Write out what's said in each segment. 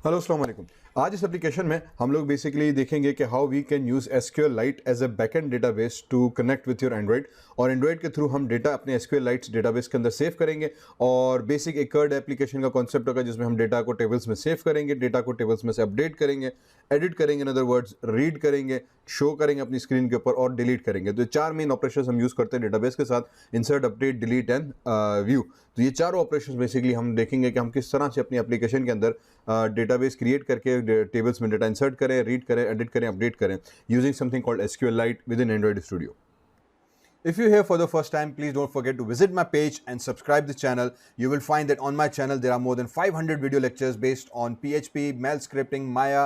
Hello अस्सलाम वालेकुम। आज इस एप्लीकेशन में हम लोग बेसिकली देखेंगे कि how we can use SQLite as a backend database to connect with your Android, और एंड्रॉइड के थ्रू हम डेटा अपने SQLite डेटाबेस के अंदर सेव करेंगे। और बेसिक एक कर्ड एप्लीकेशन का कॉन्सेप्ट होगा जिसमें हम डेटा को टेबल्स में सेव करेंगे, डेटा को टेबल्स में से अपडेट करेंगे, एडिट करेंगे, इन अदर वर्ड्स रीड करेंगे, शो करेंगे अपनी स्क्रीन के ऊपर और डिलीट करेंगे। तो ये चार मेन ऑपरेशंस हम यूज़ करते हैं डेटाबेस के साथ: insert, update, delete and view. तो ये चारों ऑपरेशंस बेसिकली हम देखेंगे कि हम किस तरह से अपनी एप्लीकेशन के अंदर डेटाबेस क्रिएट करके टेबल्स में डेटा इंसर्ट करें, रीड करें, एडिट करें, अपडेट करें using something called SQLite within Android Studio. If you're here for the first time, please don't forget to visit my page and subscribe the channel. You will find that on my channel there are more than 500 video lectures based on PHP, Mail scripting, Maya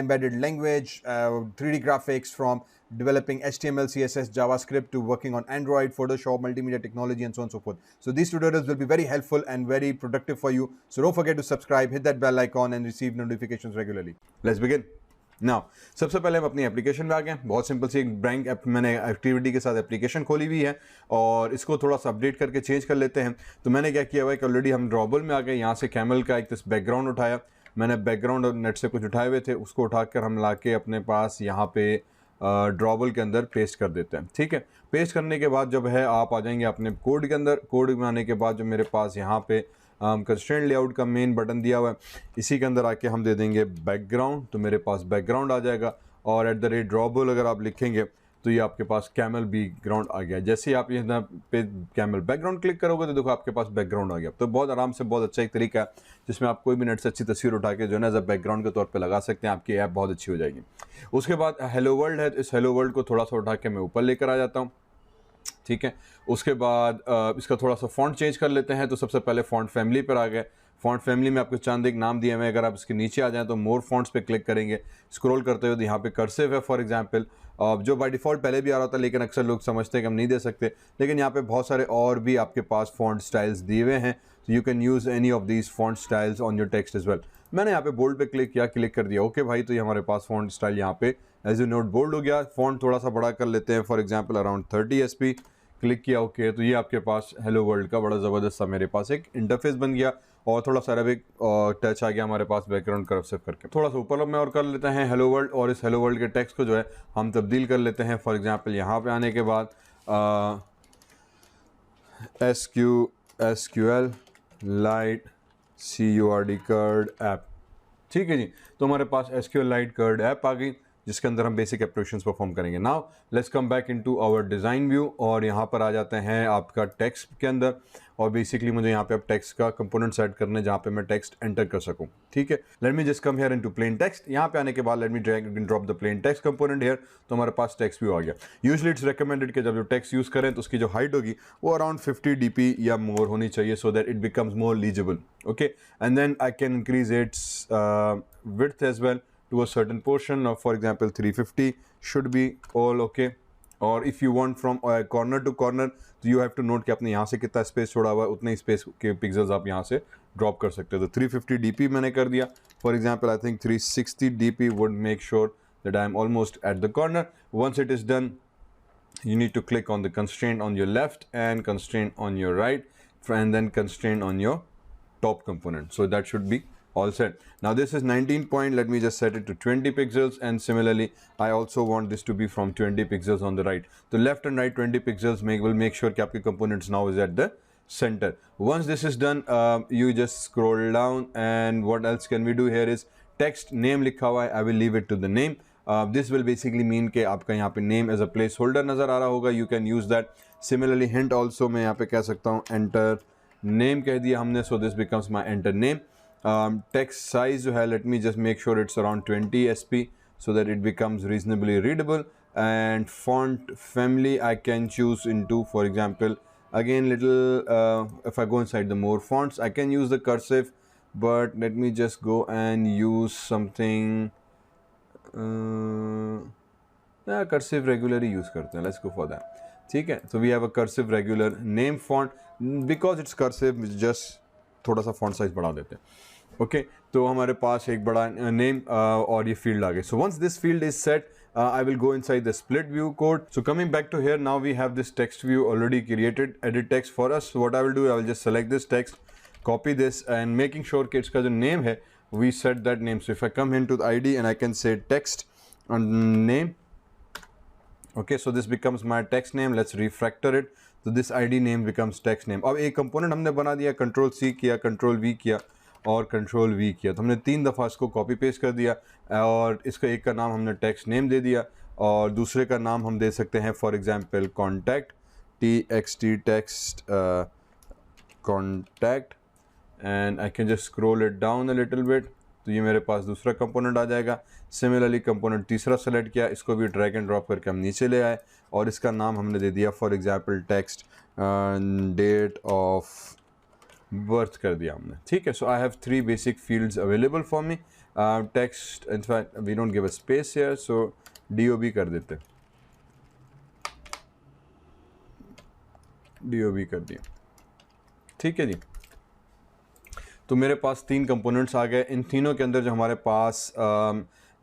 embedded language, 3D graphics, from developing HTML, CSS, JavaScript to working on Android, Photoshop, multimedia technology, and so on and so forth. So these tutorials will be very helpful and very productive for you. So don't forget to subscribe, hit that bell icon and receive notifications regularly. Let's begin. Now सबसे पहले हम अपनी application में आ गए। बहुत simple सी एक blank app मैंने activity के साथ एप्लीकेशन खोली हुई है और इसको थोड़ा सा अपडेट करके चेंज कर लेते हैं। तो मैंने क्या किया हुआ है कि ऑलरेडी हम ड्रॉबल में आ गए। यहाँ से कैमल का एक बैकग्राउंड उठाया, मैंने बैकग्राउंड और नेट से कुछ उठाए हुए थे, उसको उठाकर हम ला के अपने पास यहाँ पे ड्रॉबल के अंदर पेस्ट कर देते हैं। ठीक है, पेस्ट करने के बाद जब है आप आ जाएंगे अपने कोड के अंदर। कोड में आने के बाद जो मेरे पास यहाँ पे कंस्ट्रेंट लेआउट का मेन बटन दिया हुआ है, इसी के अंदर आके हम दे देंगे बैकग्राउंड। तो मेरे पास बैकग्राउंड आ जाएगा और @ड्रॉबल अगर आप लिखेंगे तो ये आपके पास कैमल बैकग्राउंड आ गया। जैसे ही आप यहाँ पे कैमल बैकग्राउंड क्लिक करोगे तो देखो आपके पास बैकग्राउंड आ गया। तो बहुत आराम से बहुत अच्छा एक तरीका है जिसमें आप कोई भी नेट से अच्छी तस्वीर उठा के जो है ना एज अ बैकग्राउंड के तौर पे लगा सकते हैं। आपकी ऐप बहुत अच्छी हो जाएगी। उसके बाद हेलो वर्ल्ड है, तो इस हेलो वर्ल्ड को थोड़ा सा उठा के मैं ऊपर लेकर आ जाता हूँ। ठीक है, उसके बाद इसका थोड़ा सा फॉन्ट चेंज कर लेते हैं। तो सबसे पहले फॉन्ट फैमिली पर आ गए। फॉन्ट फैमिली में आपको चंद एक नाम दिए हुए हैं। अगर आप इसके नीचे आ जाएं तो मोर फॉन्ट्स पे क्लिक करेंगे, स्क्रॉल करते हुए तो यहाँ पे कर्सिव है फॉर एग्जांपल, जो बाय डिफ़ॉल्ट पहले भी आ रहा था, लेकिन अक्सर लोग समझते हैं कि हम नहीं दे सकते। लेकिन यहाँ पे बहुत सारे और भी आपके पास फॉन्ट स्टाइल्स दिए हुए हैं। तो you can use any of these font styles on your text as well. मैंने यहाँ पे बोल्ड पे क्लिक किया, क्लिक कर दिया ओके भाई। तो ये हमारे पास फॉन्ट स्टाइल यहाँ पे एज यू नोट बोल्ड हो गया। फॉन्ट थोड़ा सा बड़ा कर लेते हैं, for example around 30 SP। Click किया ओके। तो ये आपके पास हेलो वर्ल्ड का बड़ा ज़बरदस्त सा मेरे पास एक इंटरफेस बन गया और थोड़ा सा अरबिक टच आ गया हमारे पास बैकग्राउंड कर्सिव करके। थोड़ा सा ऊपर में और कर लेते हैं हेलो वर्ल्ड, और इस हेलो वर्ल्ड के टेक्स्ट को जो है हम तब्दील कर लेते हैं। फॉर एग्जांपल यहाँ पे आने के बाद SQL lite CURD CRUD app. ठीक है जी, तो हमारे पास SQLite कर्ड ऐप आ गई जिसके अंदर हम बेसिक एप्लीकेशंस परफॉर्म करेंगे। Now let's come back into our design view और यहाँ पर आ जाते हैं आपका टेक्स्ट के अंदर। और बेसिकली मुझे यहाँ पे अब टेक्स्ट का कंपोनेंट ऐड करने जहाँ पे मैं टेक्स्ट एंटर कर सकूँ। ठीक है, late me just come here into plain text. यहाँ पे आने के बाद late me drag and drop the plain text component here. तो हमारे पास टेक्स्ट व्यू आ गया। यूजुअली इट्स रिकमेंडेड कि जब जो टेक्स्ट यूज़ करें तो उसकी जो हाइट होगी वो अराउंड 50 DP या मोर होनी चाहिए, so that it becomes more legible. Okay, and then I can increase its width as well to a certain portion of, for example, 350 should be all okay. और if you want from corner to corner, तो you have to note कि आपने यहाँ से कितना space छोड़ा हुआ है, उतने स्पेस के पिक्सल्स आप यहाँ से ड्रॉप कर सकते हो। तो 350 DP मैंने कर दिया। For example I think 360 DP would make sure that I am almost at the corner. Once it is done, you need to click on the constraint on your left and constraint on your right, and then constraint on your top component. So that should be all set. Now this is 19 point, let me just set it to 20 pixels, and similarly I also want this to be from 20 pixels on the right. The left and right 20 pixels will make sure कि आपके components now is at the center. Once this is done, you just scroll down, and what else can we do here is text name लिखा हुआ है, I will leave it to the name. This will basically mean कि आपका यहाँ पे name as a placeholder नज़र आ रहा होगा, you can use that. Similarly hint also मैं यहाँ पे कह सकता हूँ enter name कह दिया हमने, so this becomes my enter name. Text size जो है, let me just make sure it's around 20 SP so that it becomes reasonably readable. And font family I can choose into, for example, again little if I go inside the more fonts I can use the cursive, but let me just go and use something cursive regularly use करते हैं, let's go for that. ठीक है, so we have a cursive regular name font, because it's cursive just थोड़ा सा font size बढ़ा देते हैं। Okay, तो हमारे पास एक बड़ा नेम और ये फील्ड आ गए। So once this field is set, I will go inside the split view code. So coming back to here, now we have this text view already created, edit text for us. So what I will do, I will just select this text, copy this, and making sure कि इसका जो name है we set that name. So if I come into the ID and I can say text and name, okay, so this becomes my text name. Let's refactor it. So this ID name becomes text name. अब एक component हमने बना दिया, control C किया, control V किया और control V किया, तो हमने 3 दफ़ा इसको कॉपी पेस्ट कर दिया और इसका एक का नाम हमने टेक्स्ट नेम दे दिया और दूसरे का नाम हम दे सकते हैं for example contact, TXT text contact, and I can just scroll it down a little bit, तो ये मेरे पास दूसरा कंपोनेंट आ जाएगा। सिमिलरली कंपोनेंट तीसरा सेलेक्ट किया, इसको भी ड्रैग एंड ड्रॉप करके हम नीचे ले आए और इसका नाम हमने दे दिया for example text date of birth कर दिया हमने, ठीक है। So I have 3 basic fields available for me. Text, in fact we don't give a space here, so DOB कर देते, DOB कर दिया, ठीक है जी। तो मेरे पास 3 कंपोनेंट्स आ गए। इन तीनों के अंदर जो हमारे पास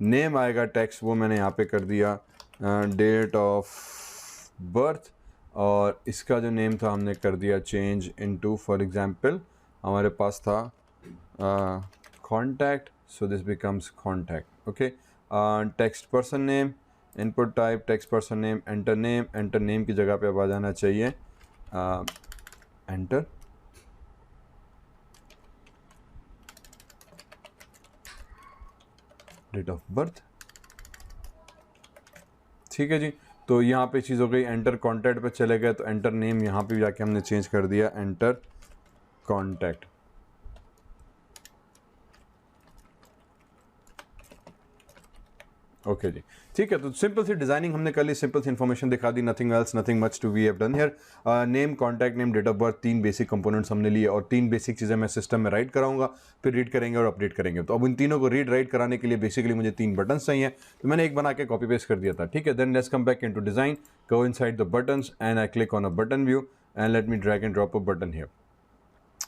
नेम आएगा टेक्स्ट, वो मैंने यहाँ पे कर दिया डेट ऑफ बर्थ, और इसका जो नेम था हमने कर दिया चेंज इनटू, फॉर एग्जांपल हमारे पास था contact, so this becomes contact, okay. Text person name, input type text person name, enter name की जगह पे अब आ जाना चाहिए एंटर, डेट ऑफ बर्थ, ठीक है जी। तो यहाँ पे चीज़ हो गई, एंटर कॉन्टैक्ट पे चले गए तो एंटर नेम यहाँ पे जाके हमने चेंज कर दिया एंटर कॉन्टैक्ट, ओके जी, ठीक है। तो सिंपल सी डिजाइनिंग हमने कर ली, सिंपल सी इन्फॉर्मेशन दिखा दी, nothing else, nothing much to we have done here. Name, contact name, date of birth, 3 basic components हमने लिए और 3 बेसिक चीज़ें मैं सिस्टम में राइट कराऊंगा, फिर रीड करेंगे और अपडेट करेंगे। तो अब इन तीनों को रीड राइट कराने के लिए बेसिकली मुझे 3 बटन चाहिए, तो मैंने एक बना के कॉपी पेस्ट कर दिया था, ठीक है। Then let's come back into design, go inside the buttons and I click on a button view and let me drag and drop a button here,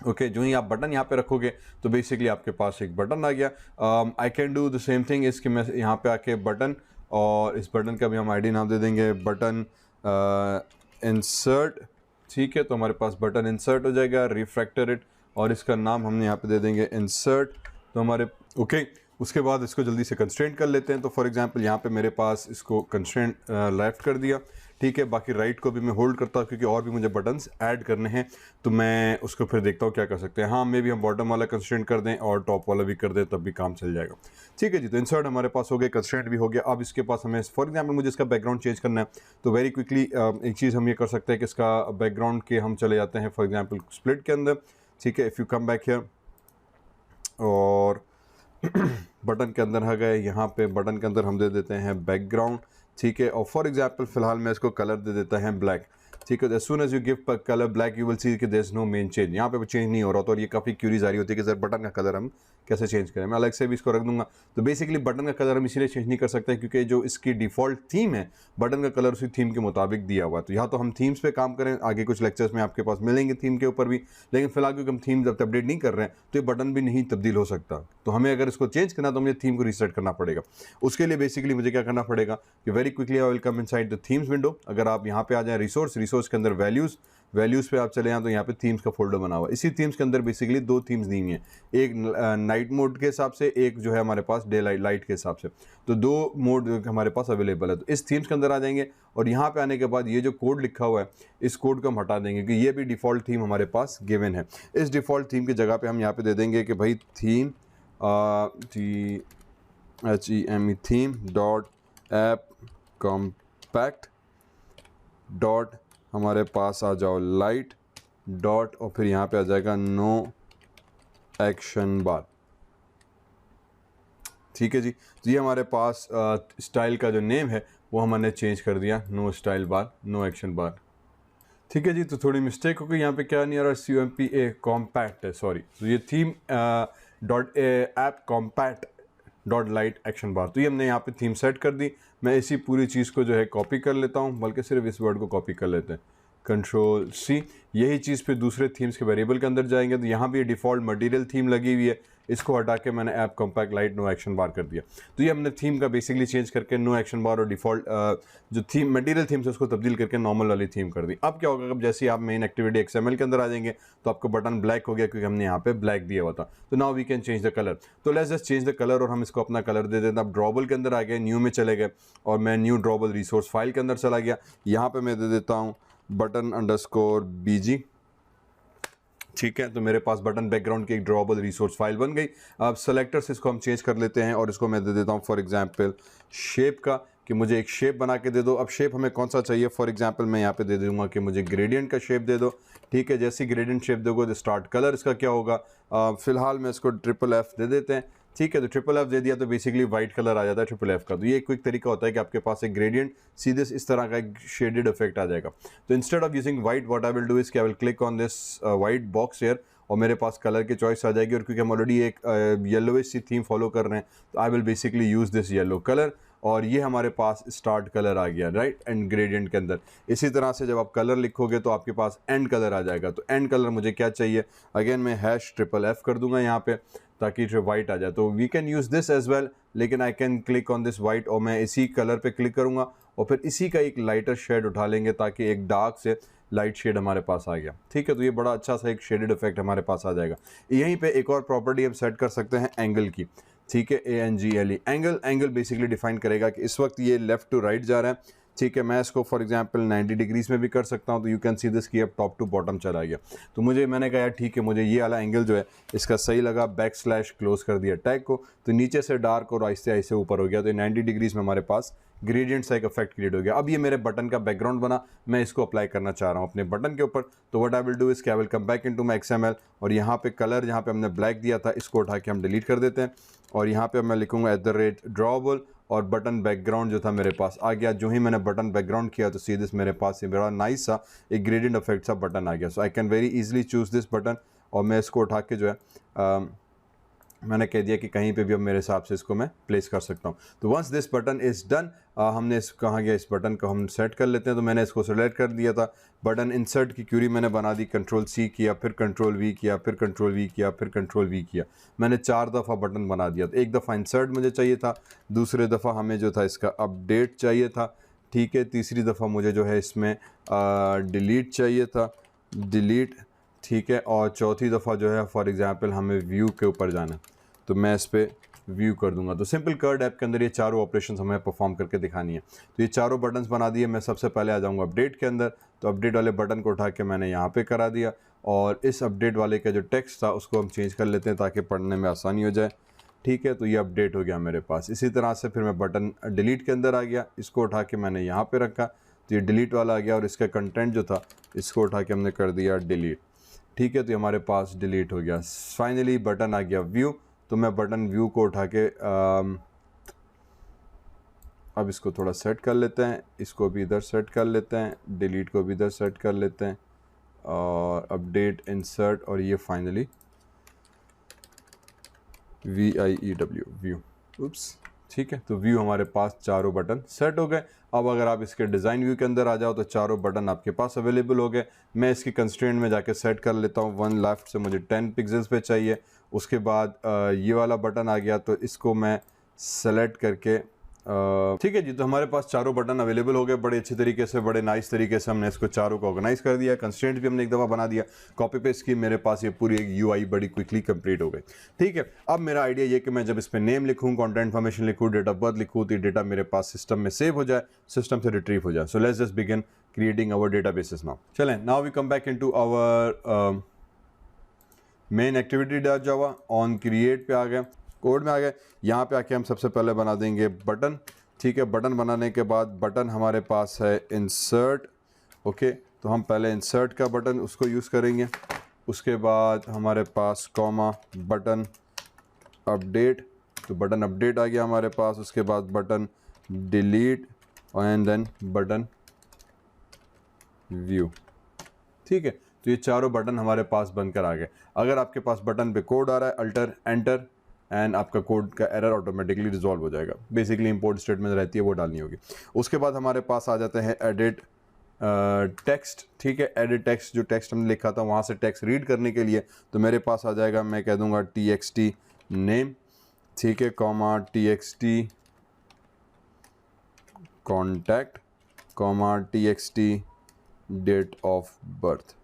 okay. जो ही आप बटन यहाँ पे रखोगे तो बेसिकली आपके पास एक बटन आ गया। I can do the same thing, इसके मैं यहाँ पे आके बटन, और इस बटन का भी हम आईडी नाम दे देंगे बटन इंसर्ट, ठीक है। तो हमारे पास बटन इंसर्ट हो जाएगा, रिफ्रैक्टर इट, और इसका नाम हमने यहाँ पे दे देंगे इंसर्ट, तो हमारे ओके। उसके बाद इसको जल्दी से कंस्ट्रेंट कर लेते हैं। तो फॉर एग्जांपल यहाँ पे मेरे पास इसको कंस्ट्रेंट लेफ्ट कर दिया, ठीक है। बाकी राइट को भी मैं होल्ड करता हूँ क्योंकि और भी मुझे बटन्स ऐड करने हैं, तो मैं उसको फिर देखता हूँ क्या कर सकते हैं। हाँ, मे भी हम बॉटम वाला कंस्ट्रेंट कर दें और टॉप वाला भी कर दें, तब भी काम चल जाएगा, ठीक है जी। तो इंसर्ट हमारे पास हो गया, कंस्ट्रेंट भी हो गया। अब इसके पास हमें फॉर एग्जाम्पल मुझे इसका बैकग्राउंड चेंज करना है, तो वेरी क्विकली एक चीज़ हम ये कर सकते हैं कि इसका बैकग्राउंड के हम चले जाते हैं फॉर एग्जाम्पल स्प्लिट के अंदर, ठीक है। If you come back here और बटन के अंदर आ गए, यहाँ पे बटन के अंदर हम दे देते हैं बैकग्राउंड, ठीक है। और फॉर एग्जांपल फिलहाल मैं इसको कलर दे देता है ब्लैक, ठीक है। As soon as you give colour black you will see कि there is no main change, यहाँ पे चेंज नहीं हो रहा, तो और ये काफ़ी क्यूरीज आ रही होती है कि सर बटन का कलर हम कैसे चेंज करें। मैं अलग से भी इसको रख दूंगा। तो बेसिकली बटन का कलर हम इसीलिए चेंज नहीं कर सकते क्योंकि जो इसकी डिफ़ॉल्ट थीम है, बटन का कलर उसी थीम के मुताबिक दिया हुआ है। तो यहाँ तो हम थीम्स पे काम करें, आगे कुछ लेक्चर्स में आपके पास मिलेंगे थीम के ऊपर भी, लेकिन फिलहाल क्योंकि हम थीम जब अपडेट नहीं कर रहे हैं तो ये बटन भी नहीं तब्दील हो सकता। तो हमें अगर इसको चेंज करना तो मुझे थीम को रीसेट करना पड़ेगा। उसके लिए बेसिकली मुझे क्या करना पड़ेगा कि very quickly I will come inside the themes window. अगर आप यहाँ पे आ जाएँ रिसोर्स के अंदर वैल्यूज़ पे आप चले जाएँ तो यहाँ पे थीम्स का फोल्डर बना हुआ है। इसी थीम्स के अंदर बेसिकली 2 थीम्स दी हुई हैं, एक नाइट मोड के हिसाब से, एक जो है हमारे पास डे लाइट के हिसाब से। तो 2 मोड हमारे पास अवेलेबल है। तो इस थीम्स के अंदर आ जाएंगे और यहाँ पे आने के बाद ये जो कोड लिखा हुआ है, इस कोड को हम हटा देंगे क्योंकि ये भी डिफ़ॉल्ट थीम हमारे पास गिवन है। इस डिफ़ॉल्ट थीम की जगह पे हम यहाँ पे दे देंगे कि भाई theme theme dot app compact dot हमारे पास आ जाओ लाइट डॉट, और फिर यहाँ पे आ जाएगा नो एक्शन बार, ठीक है जी। तो ये हमारे पास स्टाइल का जो नेम है वो हमने चेंज कर दिया, नो स्टाइल बार नो एक्शन बार, ठीक है जी। तो थोड़ी मिस्टेक हो गई, यहाँ पे क्या नहीं आ रहा, COMPA कॉम्पैक्ट है, सॉरी। तो ये theme dot app compact dot light action bar, तो ये हमने यहाँ पे थीम सेट कर दी। मैं इसी पूरी चीज़ को जो है कॉपी कर लेता हूँ, बल्कि सिर्फ इस वर्ड को कॉपी कर लेते हैं, कंट्रोल सी। यही चीज़ फिर दूसरे थीम्स के वेरिएबल के अंदर जाएंगे तो यहाँ भी डिफ़ॉल्ट मटेरियल थीम लगी हुई है, इसको हटा के मैंने app compact light no action bar कर दिया। तो ये हमने थीम का बेसिकली चेंज करके नो एक्शन बार और डिफ़ॉल्ट जो थीम मटेरियल थीम से उसको तब्दील करके नॉर्मल वाली थीम कर दी। अब क्या होगा, अब जैसे ही आप मेन एक्टिविटी XML के अंदर आ जाएंगे तो आपको बटन ब्लैक हो गया क्योंकि हमने यहाँ पे ब्लैक दिया हुआ था। तो now we can change the colour. तो let's just change the colour और हम इसको अपना कलर दे देते हैं। अब ड्रॉबल के अंदर आ गए, न्यू में चले गए और मैं न्यू ड्रॉबल रिसोर्स फाइल के अंदर चला गया। यहाँ पे मैं दे देता हूँ button_bg। ठीक है, तो मेरे पास बटन बैकग्राउंड की एक ड्रॉबल रिसोर्स फाइल बन गई। अब सेलेक्टर से इसको हम चेंज कर लेते हैं और इसको मैं दे देता हूँ फॉर एग्जांपल शेप का, कि मुझे एक शेप बना के दे दो। अब शेप हमें कौन सा चाहिए, फॉर एग्जांपल मैं यहाँ पे दे दूंगा कि मुझे ग्रेडियंट का शेप दे दो। ठीक है, जैसे ग्रेडियंट शेप दोगे तो स्टार्ट कलर इसका क्या होगा, फिलहाल मैं इसको FFF दे देते हैं। ठीक है, तो FFF दे दिया तो बेसिकली वाइट कलर आ जाता है FFF का। तो ये एक क्विक तरीका होता है कि आपके पास एक ग्रेडियंट सीधे इस तरह का एक शेडेड इफेक्ट आ जाएगा। तो instead of using white what I will do is कि I will click on this white box here और मेरे पास कलर की चॉइस आ जाएगी। और क्योंकि हम ऑलरेडी एक येलोइश सी थीम फॉलो कर रहे हैं तो I will basically use this yellow colour और ये हमारे पास स्टार्ट कलर आ गया, राइट, एंड ग्रेडियंट के अंदर। इसी तरह से जब आप कलर लिखोगे तो आपके पास एंड कलर आ जाएगा। तो एंड कलर मुझे क्या चाहिए, अगेन मैं #FFF कर दूंगा यहाँ पे ताकि जो वाइट आ जाए। तो we can use this as well, लेकिन I can click on this white और मैं इसी कलर पे क्लिक करूँगा और फिर इसी का एक लाइटर शेड उठा लेंगे ताकि एक डार्क से लाइट शेड हमारे पास आ गया। ठीक है, तो ये बड़ा अच्छा सा एक शेडेड इफेक्ट हमारे पास आ जाएगा। यहीं पे एक और प्रॉपर्टी हम सेट कर सकते हैं एंगल की। ठीक है, ANGLE एंगल बेसिकली डिफाइन करेगा कि इस वक्त ये लेफ्ट टू राइट जा रहा है। ठीक है, मैं इसको फॉर एग्जांपल 90 डिग्रीज में भी कर सकता हूँ। तो यू कैन सी दिस कि अब टॉप टू बॉटम चला गया। तो मैंने कहा यार ठीक है, मुझे ये वाला एंगल जो है इसका सही लगा, / क्लोज कर दिया टैग को, तो नीचे से डार्क और आहिस्ते आहिस्ते ऊपर हो गया। तो 90 डिग्रीज में हमारे पास ग्रेडियंट सा एक इफेक्ट क्रिएट हो गया। अब ये मेरे बटन का बैकग्राउंड बना, मैं इसको अप्लाई करना चाह रहा हूँ अपने बटन के ऊपर। तो what I will do is कि I will come back into my XML और यहाँ पे कलर जहाँ पे हमने ब्लैक दिया था इसको उठा के हम डिलीट कर देते हैं और यहाँ पे मैं लिखूंगा @drawable और बटन बैकग्राउंड जो था मेरे पास आ गया। जो ही मैंने बटन बैकग्राउंड किया तो सीधे मेरे पास ये बड़ा नाइस सा एक ग्रेडियंट इफेक्ट सा बटन आ गया। So I can very easily choose this button और मैं इसको उठा के जो है मैंने कह दिया कि कहीं पे भी अब मेरे हिसाब से इसको मैं प्लेस कर सकता हूँ। तो once this button is done, हमने इस कहाँ गया, इस बटन को हम सेट कर लेते हैं। तो मैंने इसको सेलेक्ट कर दिया था, बटन इंसर्ट की क्यूरी मैंने बना दी, Ctrl+C किया, फिर Ctrl+V किया, फिर Ctrl+V किया, फिर Ctrl+V किया। मैंने 4 दफ़ा बटन बना दिया। तो एक दफ़ा इंसर्ट मुझे चाहिए था, दूसरे दफ़ा हमें जो था इसका अपडेट चाहिए था। ठीक है, तीसरी दफ़ा मुझे जो है इसमें डिलीट चाहिए था, डिलीट। ठीक है, और चौथी दफ़ा जो है फॉर एग्ज़ाम्पल हमें व्यू के ऊपर जाना, तो मैं इस पर व्यू कर दूंगा। तो सिंपल कर्ड ऐप के अंदर ये चारों ऑपरेशंस हमें परफॉर्म करके दिखानी है। तो ये चारों बटन्स बना दिए। मैं सबसे पहले आ जाऊंगा अपडेट के अंदर, तो अपडेट वाले बटन को उठा के मैंने यहाँ पे करा दिया और इस अपडेट वाले का जो टेक्स्ट था उसको हम चेंज कर लेते हैं ताकि पढ़ने में आसानी हो जाए। ठीक है, तो ये अपडेट हो गया मेरे पास। इसी तरह से फिर मैं बटन डिलीट के अंदर आ गया, इसको उठा के मैंने यहाँ पर रखा तो ये डिलीट वाला आ गया और इसका कंटेंट जो था इसको उठा के हमने कर दिया डिलीट। ठीक है, तो हमारे पास डिलीट हो गया। फाइनली बटन आ गया व्यू, तो मैं बटन व्यू को उठा के अब इसको थोड़ा सेट कर लेते हैं, इसको भी इधर सेट कर लेते हैं, डिलीट को भी इधर सेट कर लेते हैं और अपडेट इंसर्ट और ये फाइनली VIEW व्यू, उप्स। ठीक है, तो व्यू हमारे पास चारों बटन सेट हो गए। अब अगर आप इसके डिज़ाइन व्यू के अंदर आ जाओ तो चारों बटन आपके पास अवेलेबल हो गए। मैं इसकी कंस्ट्रेंट में जाके सेट कर लेता हूँ। 1 लेफ्ट से मुझे 10 पिक्सल्स पे चाहिए। उसके बाद ये वाला बटन आ गया तो इसको मैं सेलेक्ट करके ठीक है जी, तो हमारे पास चारों बटन अवेलेबल हो गए बड़े अच्छे तरीके से, बड़े नाइस तरीके से हमने इसको चारों को ऑर्गेनाइज कर दिया। कंस्ट्रेंट भी हमने एक दफ़ा बना दिया, कॉपी पेस्ट की, मेरे पास ये पूरी एक UI बड़ी क्विकली कंप्लीट हो गई। ठीक है, अब मेरा आइडिया ये कि मैं जब इस पर नेम लिखूँ, कॉन्टेंट इन्फॉर्मेशन लिखूँ, डेट ऑफ बर्थ लिखूँ, तो डेटा मेरे पास सिस्टम में सेव हो जाए, सिस्टम से रिट्रीव हो जाए। So let's just begin creating our databases now. चलें, now we come back into our main activity dot java. On create पे आ गए, कोड में आ गए। यहाँ पे आके हम सबसे पहले बना देंगे बटन। ठीक है, बटन बनाने के बाद बटन हमारे पास है इंसर्ट। ओके, तो हम पहले इंसर्ट का बटन उसको यूज़ करेंगे। उसके बाद हमारे पास कॉमा बटन अपडेट, तो बटन अपडेट आ गया हमारे पास। उसके बाद button delete and then button view. ठीक है, तो ये चारों बटन हमारे पास बनकर आ गए। अगर आपके पास बटन पे कोड आ रहा है, अल्टर एंटर एंड आपका कोड का एरर ऑटोमेटिकली रिजॉल्व हो जाएगा। बेसिकली इंपोर्ट स्टेटमेंट रहती है वो डालनी होगी। उसके बाद हमारे पास आ जाते हैं एडिट टेक्स्ट, ठीक है, एडिट टेक्स्ट, जो टेक्स्ट हमने लिखा था वहाँ से टेक्स्ट रीड करने के लिए तो मेरे पास आ जाएगा, मैं कह दूँगा txt नेम, ठीक है, comma txt contact, comma txt date of birth,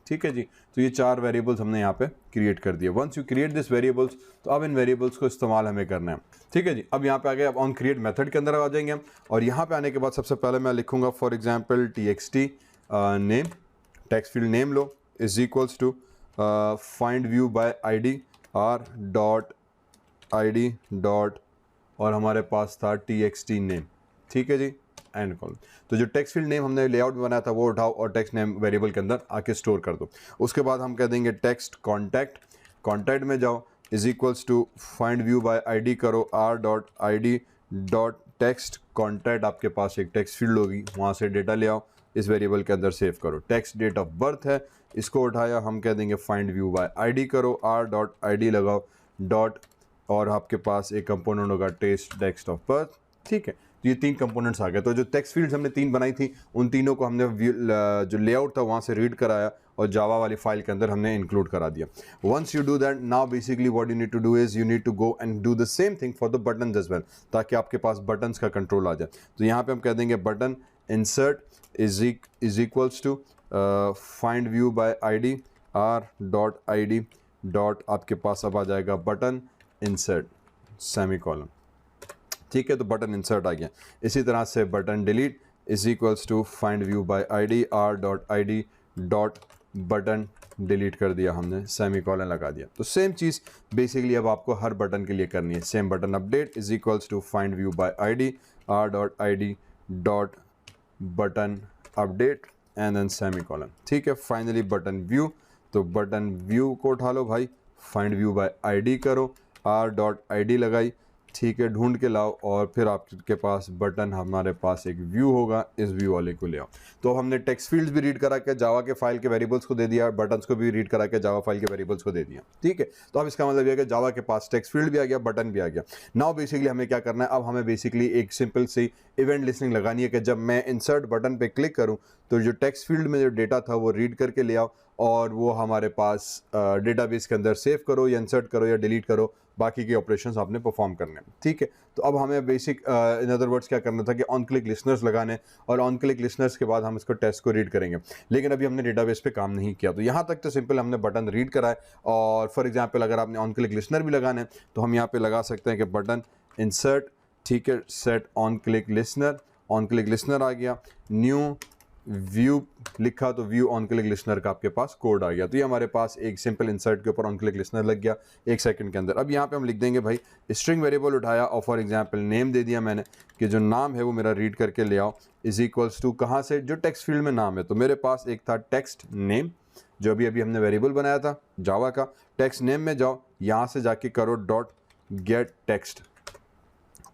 ठीक है जी। तो ये 4 वेरिएबल्स हमने यहाँ पे क्रिएट कर दिए। Once you create this variables, तो अब इन वेरिएबल्स को इस्तेमाल हमें करना है, ठीक है जी। अब यहाँ पे आ गए, अब ऑन क्रिएट मेथड के अंदर आ जाएंगे हम, और यहाँ पे आने के बाद सबसे पहले मैं लिखूंगा for example txt name, text field name लो, is equals to find view by ID R dot ID dot, और हमारे पास था txt नेम, ठीक है जी, एंड कॉलम। तो जो टेक्स्ट फील्ड नेम हमने लेआउट में बनाया था वो उठाओ और टेक्स्ट नेम वेरिएबल के अंदर आके स्टोर कर दो। उसके बाद हम कह देंगे टेक्स्ट कॉन्टैक्ट, कॉन्टैक्ट में जाओ, is equals to find view by ID करो R dot ID dot text contact, आपके पास एक टेक्स्ट फील्ड होगी, वहाँ से डेटा ले आओ, इस वेरिएबल के अंदर सेव करो। टेक्स्ट डेट ऑफ बर्थ है, इसको उठाया, हम कह देंगे फाइंड व्यू बाय आईडी करो आर डॉट आईडी लगाओ डॉट, और आपके पास एक कंपोनेंट होगा टेक्स्ट ऑफ बर्थ, ठीक है। तो ये 3 कंपोनेंट्स आ गए। तो जो टेक्स्ट फील्ड्स हमने 3 बनाई थी उन तीनों को हमने जो लेआउट था वहाँ से रीड कराया और जावा वाली फाइल के अंदर हमने इंक्लूड करा दिया। Once you do that, now basically what you need to do is you need to go and do the same thing for the buttons as well, ताकि आपके पास बटन्स का कंट्रोल आ जाए। तो यहाँ पे हम कह देंगे button insert is equals to find view by ID R dot ID dot, आपके पास अब आ जाएगा बटन इंसर्ट सेमी कॉलम, ठीक है। तो बटन इंसर्ट आ गया। इसी तरह से button delete is equals to find view by ID R dot ID dot button delete कर दिया हमने, सेमी कॉलन लगा दिया। तो सेम चीज़ बेसिकली अब आपको हर बटन के लिए करनी है। Same button update is equals to find view by ID R dot ID dot button update and then semicolon, ठीक है। फाइनली बटन व्यू, तो बटन व्यू को उठा लो भाई, फाइंड व्यू बाय आईडी करो, आर डॉट आईडी लगाई, ठीक है, ढूंढ के लाओ, और फिर आपके पास बटन, हमारे पास एक व्यू होगा, इस व्यू वाले को ले आओ। तो हमने टेक्स्ट फील्ड्स भी रीड करा के जावा के फाइल के वेरिएबल्स को दे दिया, बटन्स को भी रीड करा के जावा फाइल के वेरिएबल्स को दे दिया, ठीक है। तो अब इसका मतलब यह है कि जावा के पास टेक्स्ट फील्ड भी आ गया, बटन भी आ गया। नाउ बेसिकली हमें क्या करना है, अब हमें बेसिकली एक सिंपल सी इवेंट लिस्टिंग लगानी है कि जब मैं इंसर्ट बटन पे क्लिक करूं तो जो टेक्स्ट फील्ड में जो डेटा था वो रीड करके ले आओ और वो हमारे पास डेटाबेस के अंदर सेव करो या इंसर्ट करो या डिलीट करो, बाकी के ऑपरेशंस आपने परफॉर्म करने हैं, ठीक है। तो अब हमें बेसिक इन अदर वर्ड्स क्या करना था कि ऑन क्लिक लिसनर्स लगाने, और ऑन क्लिक लिसनर्स के बाद हम इसको टेस्ट को रीड करेंगे। लेकिन अभी हमने डेटाबेस पे काम नहीं किया, तो यहाँ तक तो सिंपल हमने बटन रीड करा है। और फॉर एग्जांपल अगर आपने ऑन क्लिक लिसनर भी लगाना है तो हम यहाँ पे लगा सकते हैं कि बटन इंसर्ट, ठीक है, सेट ऑन क्लिक लिसनर आ गया, न्यू व्यू लिखा तो व्यू ऑन क्लिक लिसनर का आपके पास कोड आ गया। तो ये हमारे पास एक सिंपल इंसर्ट के ऊपर ऑन क्लिक लिसनर लग गया 1 सेकंड के अंदर। अब यहाँ पे हम लिख देंगे भाई स्ट्रिंग वेरिएबल उठाया और फॉर एग्जांपल नेम दे दिया मैंने कि जो नाम है वो मेरा रीड करके ले आओ, इज इक्वल्स टू कहाँ से, जो टेक्स्ट फील्ड में नाम है। तो मेरे पास एक था टेक्स्ट नेम, जो अभी हमने वेरिएबल बनाया था जावा का, टेक्स्ट नेम में जाओ, यहाँ से जाके करो डॉट गेट टेक्स्ट,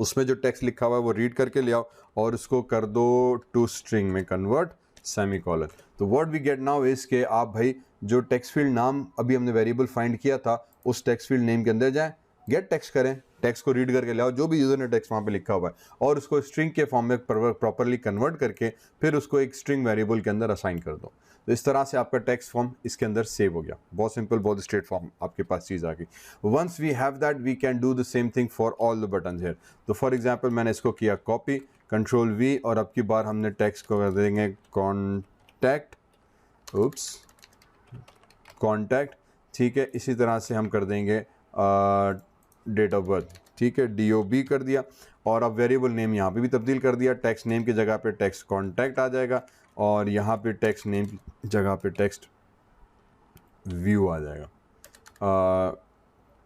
उसमें जो टेक्स्ट लिखा हुआ है वो रीड करके ले आओ और उसको कर दो टू स्ट्रिंग में कन्वर्ट, सेमी कॉलन। तो what we get now is के आप भाई जो टेक्स्ट फील्ड नाम अभी हमने वेरिएबल फाइंड किया था उस टेक्स्ट फील्ड नेम के अंदर जाएं, गेट टेक्स्ट करें, टेक्स्ट को रीड करके ले आओ जो भी यूजर ने टेक्स्ट वहाँ पे लिखा हुआ है, और उसको स्ट्रिंग के फॉर्म में प्रॉपरली कन्वर्ट करके फिर उसको एक स्ट्रिंग वेरिएबल के अंदर असाइन कर दो। तो इस तरह से आपका टेक्स्ट फॉर्म इसके अंदर सेव हो गया। बहुत सिंपल, बहुत स्ट्रेट फॉर्म आपके पास चीज़ आ गई। Once we have that we can do the same thing for all the buttons here. तो फॉर एग्जांपल मैंने इसको किया कॉपी, कंट्रोल वी, और अब की बार हमने टेक्स्ट को कर देंगे कॉन्टैक्ट, कॉन्टैक्ट, ठीक है। इसी तरह से हम कर देंगे डेट ऑफ बर्थ, ठीक है, DOB कर दिया, और अब वेरिएबल नेम यहाँ पे भी तब्दील कर दिया, टेक्स्ट नेम की जगह पे टेक्स्ट कॉन्टैक्ट आ जाएगा और यहाँ पे टेक्स्ट नेम की जगह पे टेक्स्ट व्यू आ जाएगा,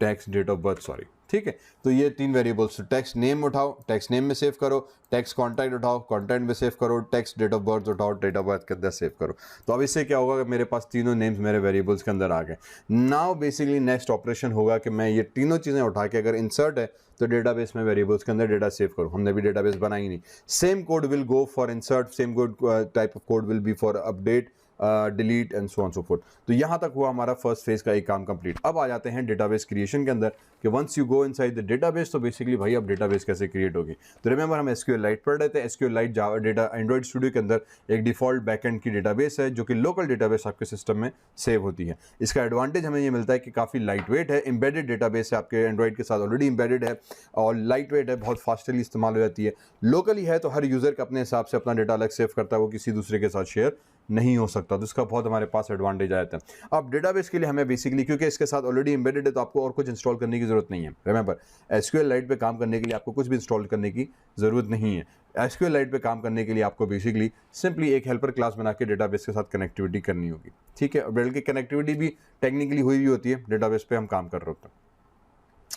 text date of birth, sorry, ठीक है। तो ये 3 वेरिएबल्स, टेक्स्ट नेम उठाओ, टेक्स्ट नेम में सेव करो, टेक्स्ट कॉन्टैक्ट उठाओ, कॉन्टैक्ट में सेव करो, टेक्स्ट डेट ऑफ बर्थ उठाओ, डेट ऑफ बर्थ के अंदर सेव करो। तो अब इससे क्या होगा कि मेरे पास तीनों नेम्स मेरे वेरिएबल्स के अंदर आ गए। नाउ बेसिकली नेक्स्ट ऑपरेशन होगा कि मैं ये तीनों चीज़ें उठा के, अगर इंसर्ट है तो डेटाबेस में वेरिएबल्स के अंदर डेटा सेव करूँ। हमने भी डेटाबेस बनाई नहीं। Same code will go for insert, same code type of code will be for update delete and so on so fourth. तो यहाँ तक हुआ हमारा फर्स्ट फेज का एक काम कंप्लीट। अब आ जाते हैं डेटाबेस क्रिएशन के अंदर कि once you go inside the database, तो बेसिकली भाई अब डेटाबेस कैसे क्रिएट होगी। तो रिमेंबर हम SQLite पढ़ रहे थे। SQLite जावा डेटा एंड्रॉइड स्टूडियो के अंदर एक डिफॉल्ट बैकएंड की डेटाबेस है जो कि लोकल डेटाबेस आपके सिस्टम में सेव होती है। इसका एडवांटेज हमें ये मिलता है कि काफ़ी लाइट वेट है, एम्बेडेड डेटाबेस है, आपके एंड्रॉइड के साथ ऑलरेडी एम्बेडेड है और लाइट वेट है, बहुत फास्टली इस्तेमाल हो जाती है। लोकली है तो हर यूज़र का अपने हिसाब से अपना डेटा अलग सेव करता है, वो किसी दूसरे के साथ शेयर नहीं हो सकता। तो इसका बहुत हमारे पास एडवांटेज आ जाता है। अब डेटाबेस के लिए हमें बेसिकली, क्योंकि इसके साथ ऑलरेडी एम्बेडेड है, तो आपको और कुछ इंस्टॉल करने की ज़रूरत नहीं है। रिमेंबर, SQLite पे काम करने के लिए आपको कुछ भी इंस्टॉल करने की ज़रूरत नहीं है। SQLite पे काम करने के लिए आपको बेसिकली सिंपली एक हेल्पर क्लास बना के डेटाबेस के साथ कनेक्टिविटी करनी होगी, ठीक है। बल्कि कनेक्टिविटी भी टेक्निकली हुई भी होती है, डेटाबेस पे हम काम कर रहे होते हैं।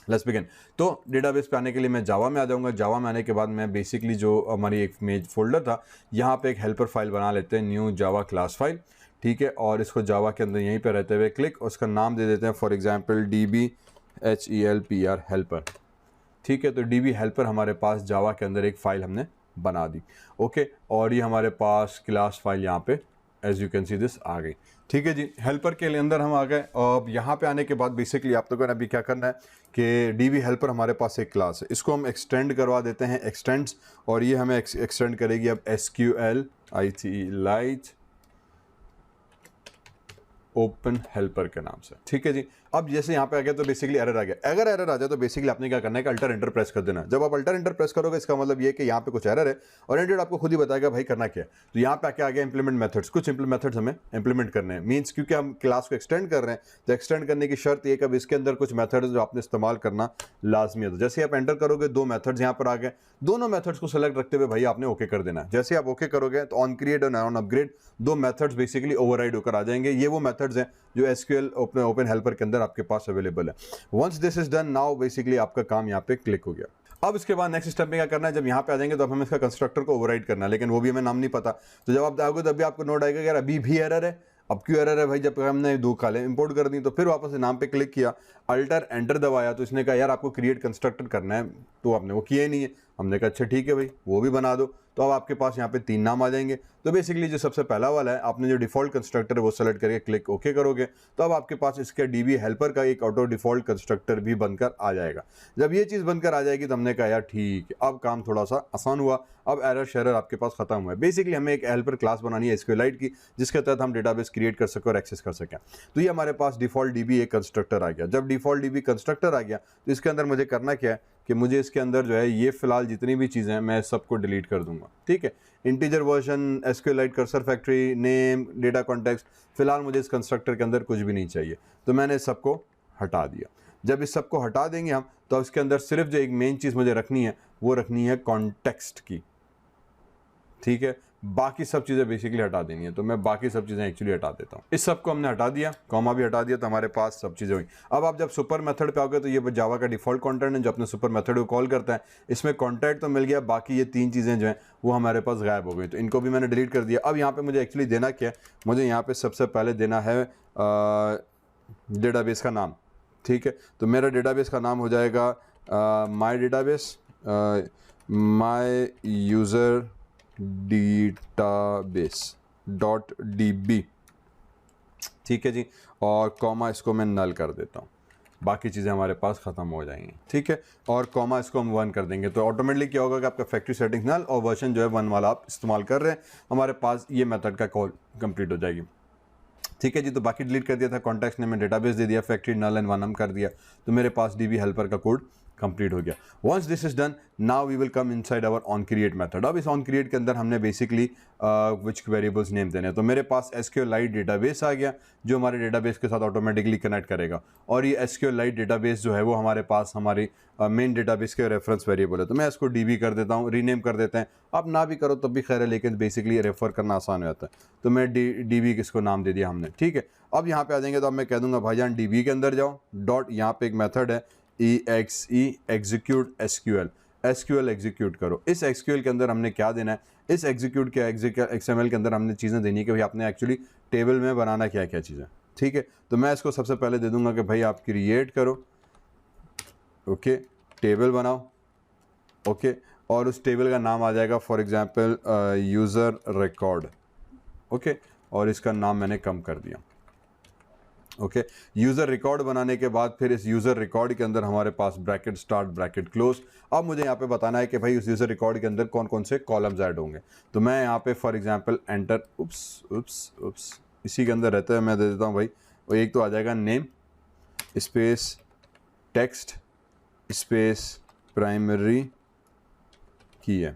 Let's begin. तो डेटाबेस पे आने के लिए मैं जावा में आ जाऊंगा। जावा में आने के बाद मैं बेसिकली जो हमारी एक मेज फोल्डर था, यहाँ पे एक हेल्पर फाइल बना लेते हैं, न्यू जावा क्लास फाइल, ठीक है। और इसको जावा के अंदर यहीं पे रहते हुए क्लिक, उसका नाम दे देते हैं फॉर एग्जांपल DBHELPR हेल्पर, ठीक है। तो DB हेल्पर हमारे पास जावा के अंदर एक फ़ाइल हमने बना दी, ओके। और ये हमारे पास क्लास फाइल यहाँ पे as you can see this आ गई, ठीक है जी। हेल्पर के अंदर हम आ गए। अब यहाँ पे आने के बाद बेसिकली आप लोगों ने अभी क्या करना है कि DB हेल्पर हमारे पास एक क्लास है, इसको हम एक्सटेंड करवा देते हैं, एक्सटेंड्स, और ये हमें एक्सटेंड करेगी अब SQLite ओपन हेल्पर के नाम से, ठीक है जी। अब जैसे यहाँ पे आ गया तो बेसिकली एरर आ गया। अगर एरर आ जाए तो बेसिकली आपने क्या करना है कि अल्टर एंटर प्रेस कर देना। जब आप अल्टर एंटर प्रेस करोगे इसका मतलब ये है कि यहाँ पे कुछ एरर है और एंड्रॉइड आपको खुद ही बताएगा भाई करना क्या है। तो यहाँ पे आके आ गया इंप्लीमेंट मेथड्स, कुछ मेथड्स हमें इंप्लीमेंट करने हैं। मीन्स क्योंकि हम क्लास को एक्सटेंड कर रहे हैं तो एक्सटेंड करने की शर्त ये कि अब इसके अंदर कुछ मेथड्स जो आपने इस्तेमाल करना लाजमी है। तो जैसे आप एंटर करोगे दो मेथड्स यहाँ पर आ गए, दोनों मेथड्स को सेलेक्ट रखते हुए भाई आपने ओके कर देना है। जैसे आप ओके करोगे तो ऑन क्रिएट और ऑन अपग्रेड दो मेथड्स बेसिकली ओवरराइड होकर आ जाएंगे। ये वो मेथड्स हैं जो SQL ओपन हेल्पर के अंदर आपके पास अवेलेबल है। Once this is done, now basically आपका काम यहाँ पे क्लिक हो गया। अब इसके बाद नेक्स्ट स्टेप में क्या करना है, जब यहाँ पे आ जाएंगे तो अब हमें इसका कंस्ट्रक्टर को ओवरराइड करना है, लेकिन वो भी हमें नाम नहीं पता। तो जब आप आओगे तब भी आपको नोट आएगा यार अभी भी एरर है। अब क्यों एरर है भाई, जब हमने दो खाले इंपोर्ट कर दी। तो फिर वापस नाम पे क्लिक किया, अल्टर एंटर दबाया, तो इसने कहा यार आपको क्रिएट कंस्ट्रक्टर करना है, तो आपने वो किया ही नहीं है। हमने कहा अच्छा ठीक है भाई वो भी बना दो। तो अब आपके पास यहाँ पे 3 नाम आ जाएंगे। तो बेसिकली जो सबसे पहला वाला है, आपने जो डिफॉल्ट कंस्ट्रक्टर है वो सेलेक्ट करके क्लिक ओके करोगे तो अब आपके पास इसके DB हेल्पर का एक ऑटो डिफॉल्ट कंस्ट्रक्टर भी बनकर आ जाएगा। जब ये चीज़ बनकर आ जाएगी तो हमने कहा यार ठीक है, अब काम थोड़ा सा आसान हुआ, अब एरर शेरर आपके पास खत्म हुआ है। बेसिकली हमें एक हेल्पर क्लास बनानी है SQLite की, जिसके तहत हम डेटाबेस क्रिएट कर सकें और एक्सेस कर सकें। तो ये हमारे पास डिफॉल्ट DB एक कंस्ट्रक्टर आ गया। जब डिफॉल्ट DB कंस्ट्रक्टर आ गया तो इसके अंदर मुझे करना क्या है कि मुझे इसके अंदर जो है ये फिलहाल जितनी भी चीज़ें हैं मैं सबको डिलीट कर दूंगा, ठीक है। Integer version, SQLite cursor factory, name, data context, फिलहाल मुझे इस कंस्ट्रक्टर के अंदर कुछ भी नहीं चाहिए, तो मैंने सबको हटा दिया। जब इस सबको हटा देंगे हम तो इसके अंदर सिर्फ जो एक मेन चीज़ मुझे रखनी है वो रखनी है कॉन्टेक्स्ट की, ठीक है। बाकी सब चीज़ें बेसिकली हटा देनी है, तो मैं बाकी सब चीज़ें एक्चुअली हटा देता हूँ। इस सब को हमने हटा दिया, कॉमा भी हटा दिया, तो हमारे पास सब चीज़ें हुई। अब आप जब सुपर मेथड पे आओगे तो ये जावा का डिफॉल्ट कंटेंट है जो अपने सुपर मेथड को कॉल करता है। इसमें कॉन्टैक्ट तो मिल गया, बाकी ये 3 चीज़ें जो हैं वो हमारे पास गायब हो गई, तो इनको भी मैंने डिलीट कर दिया। अब यहाँ पर मुझे एक्चुअली देना क्या है, मुझे यहाँ पर सबसे पहले देना है डेटाबेस का नाम, ठीक है। तो मेरा डेटाबेस का नाम हो जाएगा माई डेटाबेस, माई यूज़र database.db, ठीक है जी। और कॉमा इसको मैं नल कर देता हूँ, बाकी चीज़ें हमारे पास ख़त्म हो जाएंगी, ठीक है। और कॉमा इसको हम 1 कर देंगे, तो ऑटोमेटिकली क्या होगा कि आपका फैक्ट्री सेटिंग्स नल और वर्जन जो है 1 वाला आप इस्तेमाल कर रहे हैं, हमारे पास ये मेथड का कॉल कंप्लीट हो जाएगी, ठीक है जी। तो बाकी डिलीट कर दिया था, कॉन्टेक्स्ट ने मैं डेटाबेस दे दिया, फैक्ट्री नल एंड 1 हम कर दिया, तो मेरे पास DB हेल्पर का कोड कंप्लीट हो गया। Once this is done, now we will come inside our on create method. अब इस ऑन क्रिएट के अंदर हमने बेसिकली विच वेरिएबल्स नेम देने हैं। तो मेरे पास SQLite डेटाबेस आ गया जो हमारे डेटाबेस के साथ ऑटोमेटिकली कनेक्ट करेगा, और ये SQLite डेटाबेस जो है वो हमारे पास हमारी मेन डेटाबेस के रेफरेंस वेरिएबल है। तो मैं इसको DB कर देता हूँ, रीनेम कर देते हैं, आप ना भी करो तब भी खैर है, लेकिन बेसिकली रेफर करना आसान हो जाता है। तो मैं DB किसको नाम दे दिया हमने, ठीक है। अब यहाँ पे आ जाएंगे तो अब मैं कह दूंगा भाईजान DB के अंदर जाओ, डॉट, यहाँ पे एक मेथड है EXE एग्जीक्यूट SQL एग्जीक्यूट करो। इस SQL के अंदर हमने क्या देना है, इस एग्जीक्यूट के XML के अंदर हमने चीज़ें देनी है कि भाई आपने एक्चुअली टेबल में बनाना क्या क्या चीज़ें, ठीक है। तो मैं इसको सबसे पहले दे दूंगा कि भाई आप क्रिएट करो, ओके, टेबल बनाओ, ओके, और उस टेबल का नाम आ जाएगा for example user record, okay. और इसका नाम मैंने कम कर दिया। ओके, यूज़र रिकॉर्ड बनाने के बाद फिर इस यूज़र रिकॉर्ड के अंदर हमारे पास ब्रैकेट स्टार्ट ब्रैकेट क्लोज। अब मुझे यहाँ पे बताना है कि भाई उस यूज़र रिकॉर्ड के अंदर कौन कौन से कॉलम्स ऐड होंगे। तो मैं यहाँ पे फॉर एग्जांपल एंटर उप्स इसी के अंदर रहता है, मैं दे देता हूँ भाई। वो एक तो आ जाएगा name space text space primary की है,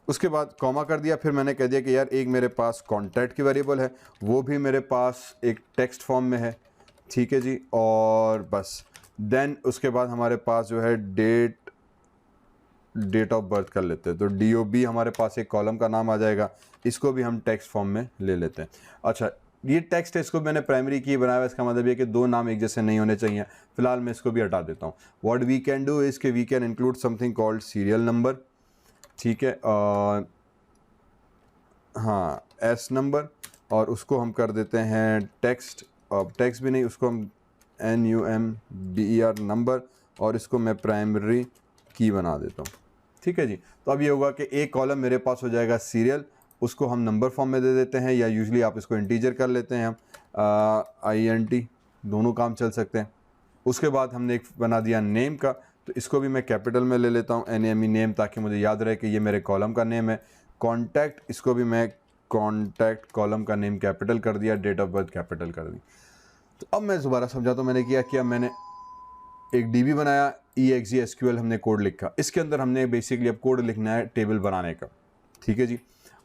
उसके बाद कॉमा कर दिया। फिर मैंने कह दिया कि यार एक मेरे पास कॉन्टैक्ट की वेरिएबल है, वो भी मेरे पास एक टेक्स्ट फॉर्म में है, ठीक है जी। और बस देन उसके बाद हमारे पास जो है डेट ऑफ बर्थ कर लेते हैं। तो DOB हमारे पास एक कॉलम का नाम आ जाएगा, इसको भी हम टेक्स्ट फॉर्म में ले लेते हैं। अच्छा, ये टेक्स्ट है, इसको मैंने प्राइमरी की बनाया हुआ, इसका मतलब ये कि दो नाम एक जैसे नहीं होने चाहिए। फिलहाल मैं इसको भी हटा देता हूँ। What we can do is कि we can include something called serial number, ठीक है, हाँ S नंबर, और उसको हम कर देते हैं टेक्स्ट, अब टेक्स्ट भी नहीं, उसको हम NUMBER नंबर, और इसको मैं प्राइमरी की बना देता हूँ, ठीक है जी। तो अब ये होगा कि एक कॉलम मेरे पास हो जाएगा सीरियल, उसको हम नंबर फॉर्म में दे देते हैं, या यूजुअली आप इसको इंटीजर कर लेते हैं हम, INT, दोनों काम चल सकते हैं। उसके बाद हमने एक बना दिया नेम का, तो इसको भी मैं कैपिटल में ले लेता हूँ, NAME नेम, ताकि मुझे याद रहे कि ये मेरे कॉलम का नेम है। कॉन्टैक्ट, इसको भी मैं कॉन्टैक्ट कॉलम का नेम कैपिटल कर दिया, डेट ऑफ बर्थ कैपिटल कर दी। तो अब मैं दोबारा समझाता हूँ मैंने किया मैंने एक DB बनाया, EXE SQL हमने कोड लिखा, इसके अंदर हमने बेसिकली अब कोड लिखना है टेबल बनाने का, ठीक है जी।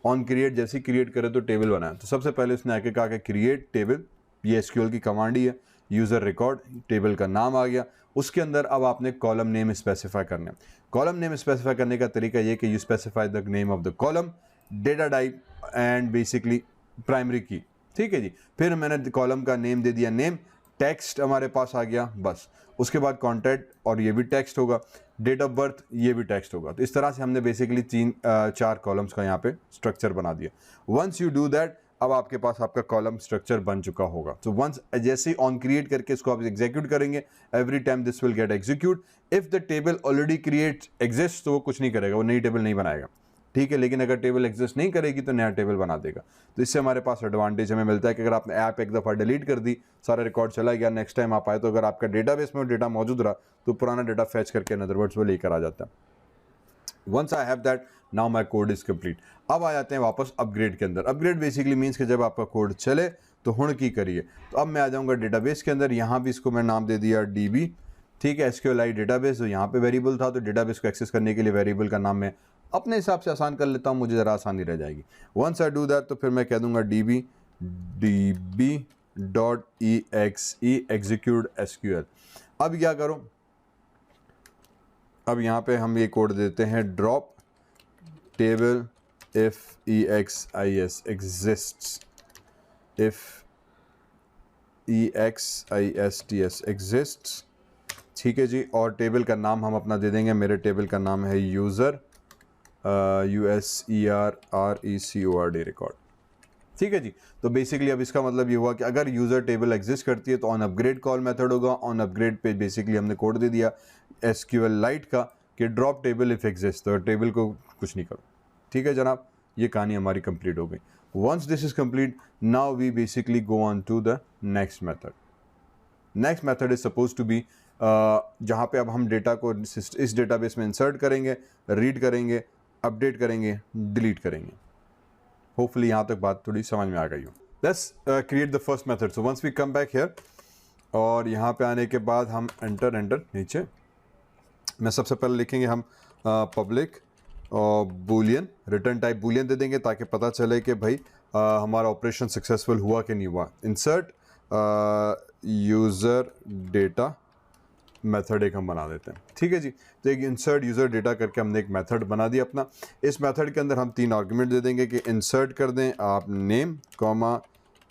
ऑन क्रिएट जैसे ही क्रिएट करे तो टेबल बनाया, तो सबसे पहले उसने आके कहा कि क्रिएट टेबल, ये SQL की कमांड ही है। यूज़र रिकॉर्ड, टेबल का नाम आ गया, उसके अंदर अब आपने कॉलम नेम स्पेसिफाई करना है। कॉलम नेम स्पेसिफाई करने का तरीका ये कि you specify the name of the column, data type and basically primary की, ठीक है जी। फिर मैंने कॉलम का नेम दे दिया नेम, टेक्स्ट हमारे पास आ गया, बस। उसके बाद कॉन्टैक्ट, और ये भी टेक्स्ट होगा, डेट ऑफ बर्थ ये भी टेक्स्ट होगा। तो इस तरह से हमने बेसिकली 4 कॉलम्स का यहाँ पे स्ट्रक्चर बना दिया। वंस यू डू दैट, अब आपके पास आपका कॉलम स्ट्रक्चर बन चुका होगा। तो वंस जैसे ही ऑन क्रिएट करके इसको आप एग्जीक्यूट करेंगे, every time this will get execute. If the table already create exist, तो वो कुछ नहीं करेगा, वो नई टेबल नहीं बनाएगा, ठीक है। लेकिन अगर टेबल एग्जिस्ट नहीं करेगी तो नया टेबल बना देगा। तो इससे हमारे पास एडवांटेज हमें मिलता है कि अगर आपने ऐप एक दफ़ा डिलीट कर दी, सारा रिकॉर्ड चला गया, नेक्स्ट टाइम आप आए तो अगर आपका डेटाबेस में डेटा मौजूद रहा तो पुराना डेटा फैच करके इन अदर वर्ड्स वो लेकर आ जाता है। Once I have that, now my code is complete. अब आ जाते हैं वापस अपग्रेड के अंदर। अपग्रेड बेसिकली मीन्स कि जब आपका कोड चले तो हुण की करिए। तो अब मैं आ जाऊँगा डेटाबेस के अंदर, यहाँ भी इसको मैं नाम दे दिया DB, ठीक है, SQLite डेटाबेस। तो यहाँ पे वेरिएबल था, तो डेटाबेस को एक्सेस करने के लिए वेरिएबल का नाम मैं अपने हिसाब से आसान कर लेता हूँ, मुझे ज़रा आसानी रह जाएगी। वंस आई डू दैट, तो फिर मैं कह दूँगा DB.exe execute SQL। अब क्या करूँ, अब यहाँ पे हम ये कोड देते हैं drop table if EXIS exists, if EXISTS exists, ठीक है जी। और टेबल का नाम हम अपना दे देंगे, मेरे टेबल का नाम है यूज़र USERRECORD रिकॉर्ड, ठीक है जी। तो बेसिकली अब इसका मतलब ये हुआ कि अगर यूज़र टेबल एग्जिस्ट करती है तो ऑन अपग्रेड कॉल मेथड होगा। ऑन अपग्रेड पे बेसिकली हमने कोड दे दिया SQLite का कि ड्रॉप टेबल इफ एग्जिस्ट, तो टेबल को कुछ नहीं करो, ठीक है जनाब। ये कहानी हमारी कंप्लीट हो गई। Once this is complete, now we basically go on to the next method. Next method is suppose to be, जहाँ पे अब हम डेटा को इस डेटाबेस में इंसर्ट करेंगे, रीड करेंगे, अपडेट करेंगे, डिलीट करेंगे। होपफुली यहाँ तक बात थोड़ी समझ में आ गई हो। Let's create the first method. So once we come back here, और यहाँ पे आने के बाद हम एंटर नीचे में सबसे पहले लिखेंगे हम पब्लिक और बूलियन, रिटर्न टाइप बूलियन दे देंगे ताकि पता चले कि भाई हमारा ऑपरेशन सक्सेसफुल हुआ कि नहीं हुआ। इंसर्ट यूज़र डेटा मेथड एक हम बना देते हैं, ठीक है जी। तो एक इंसर्ट यूज़र डेटा करके हमने एक मेथड बना दिया अपना। इस मेथड के अंदर हम 3 आर्गुमेंट दे देंगे कि इंसर्ट कर दें आप नेम कॉमा,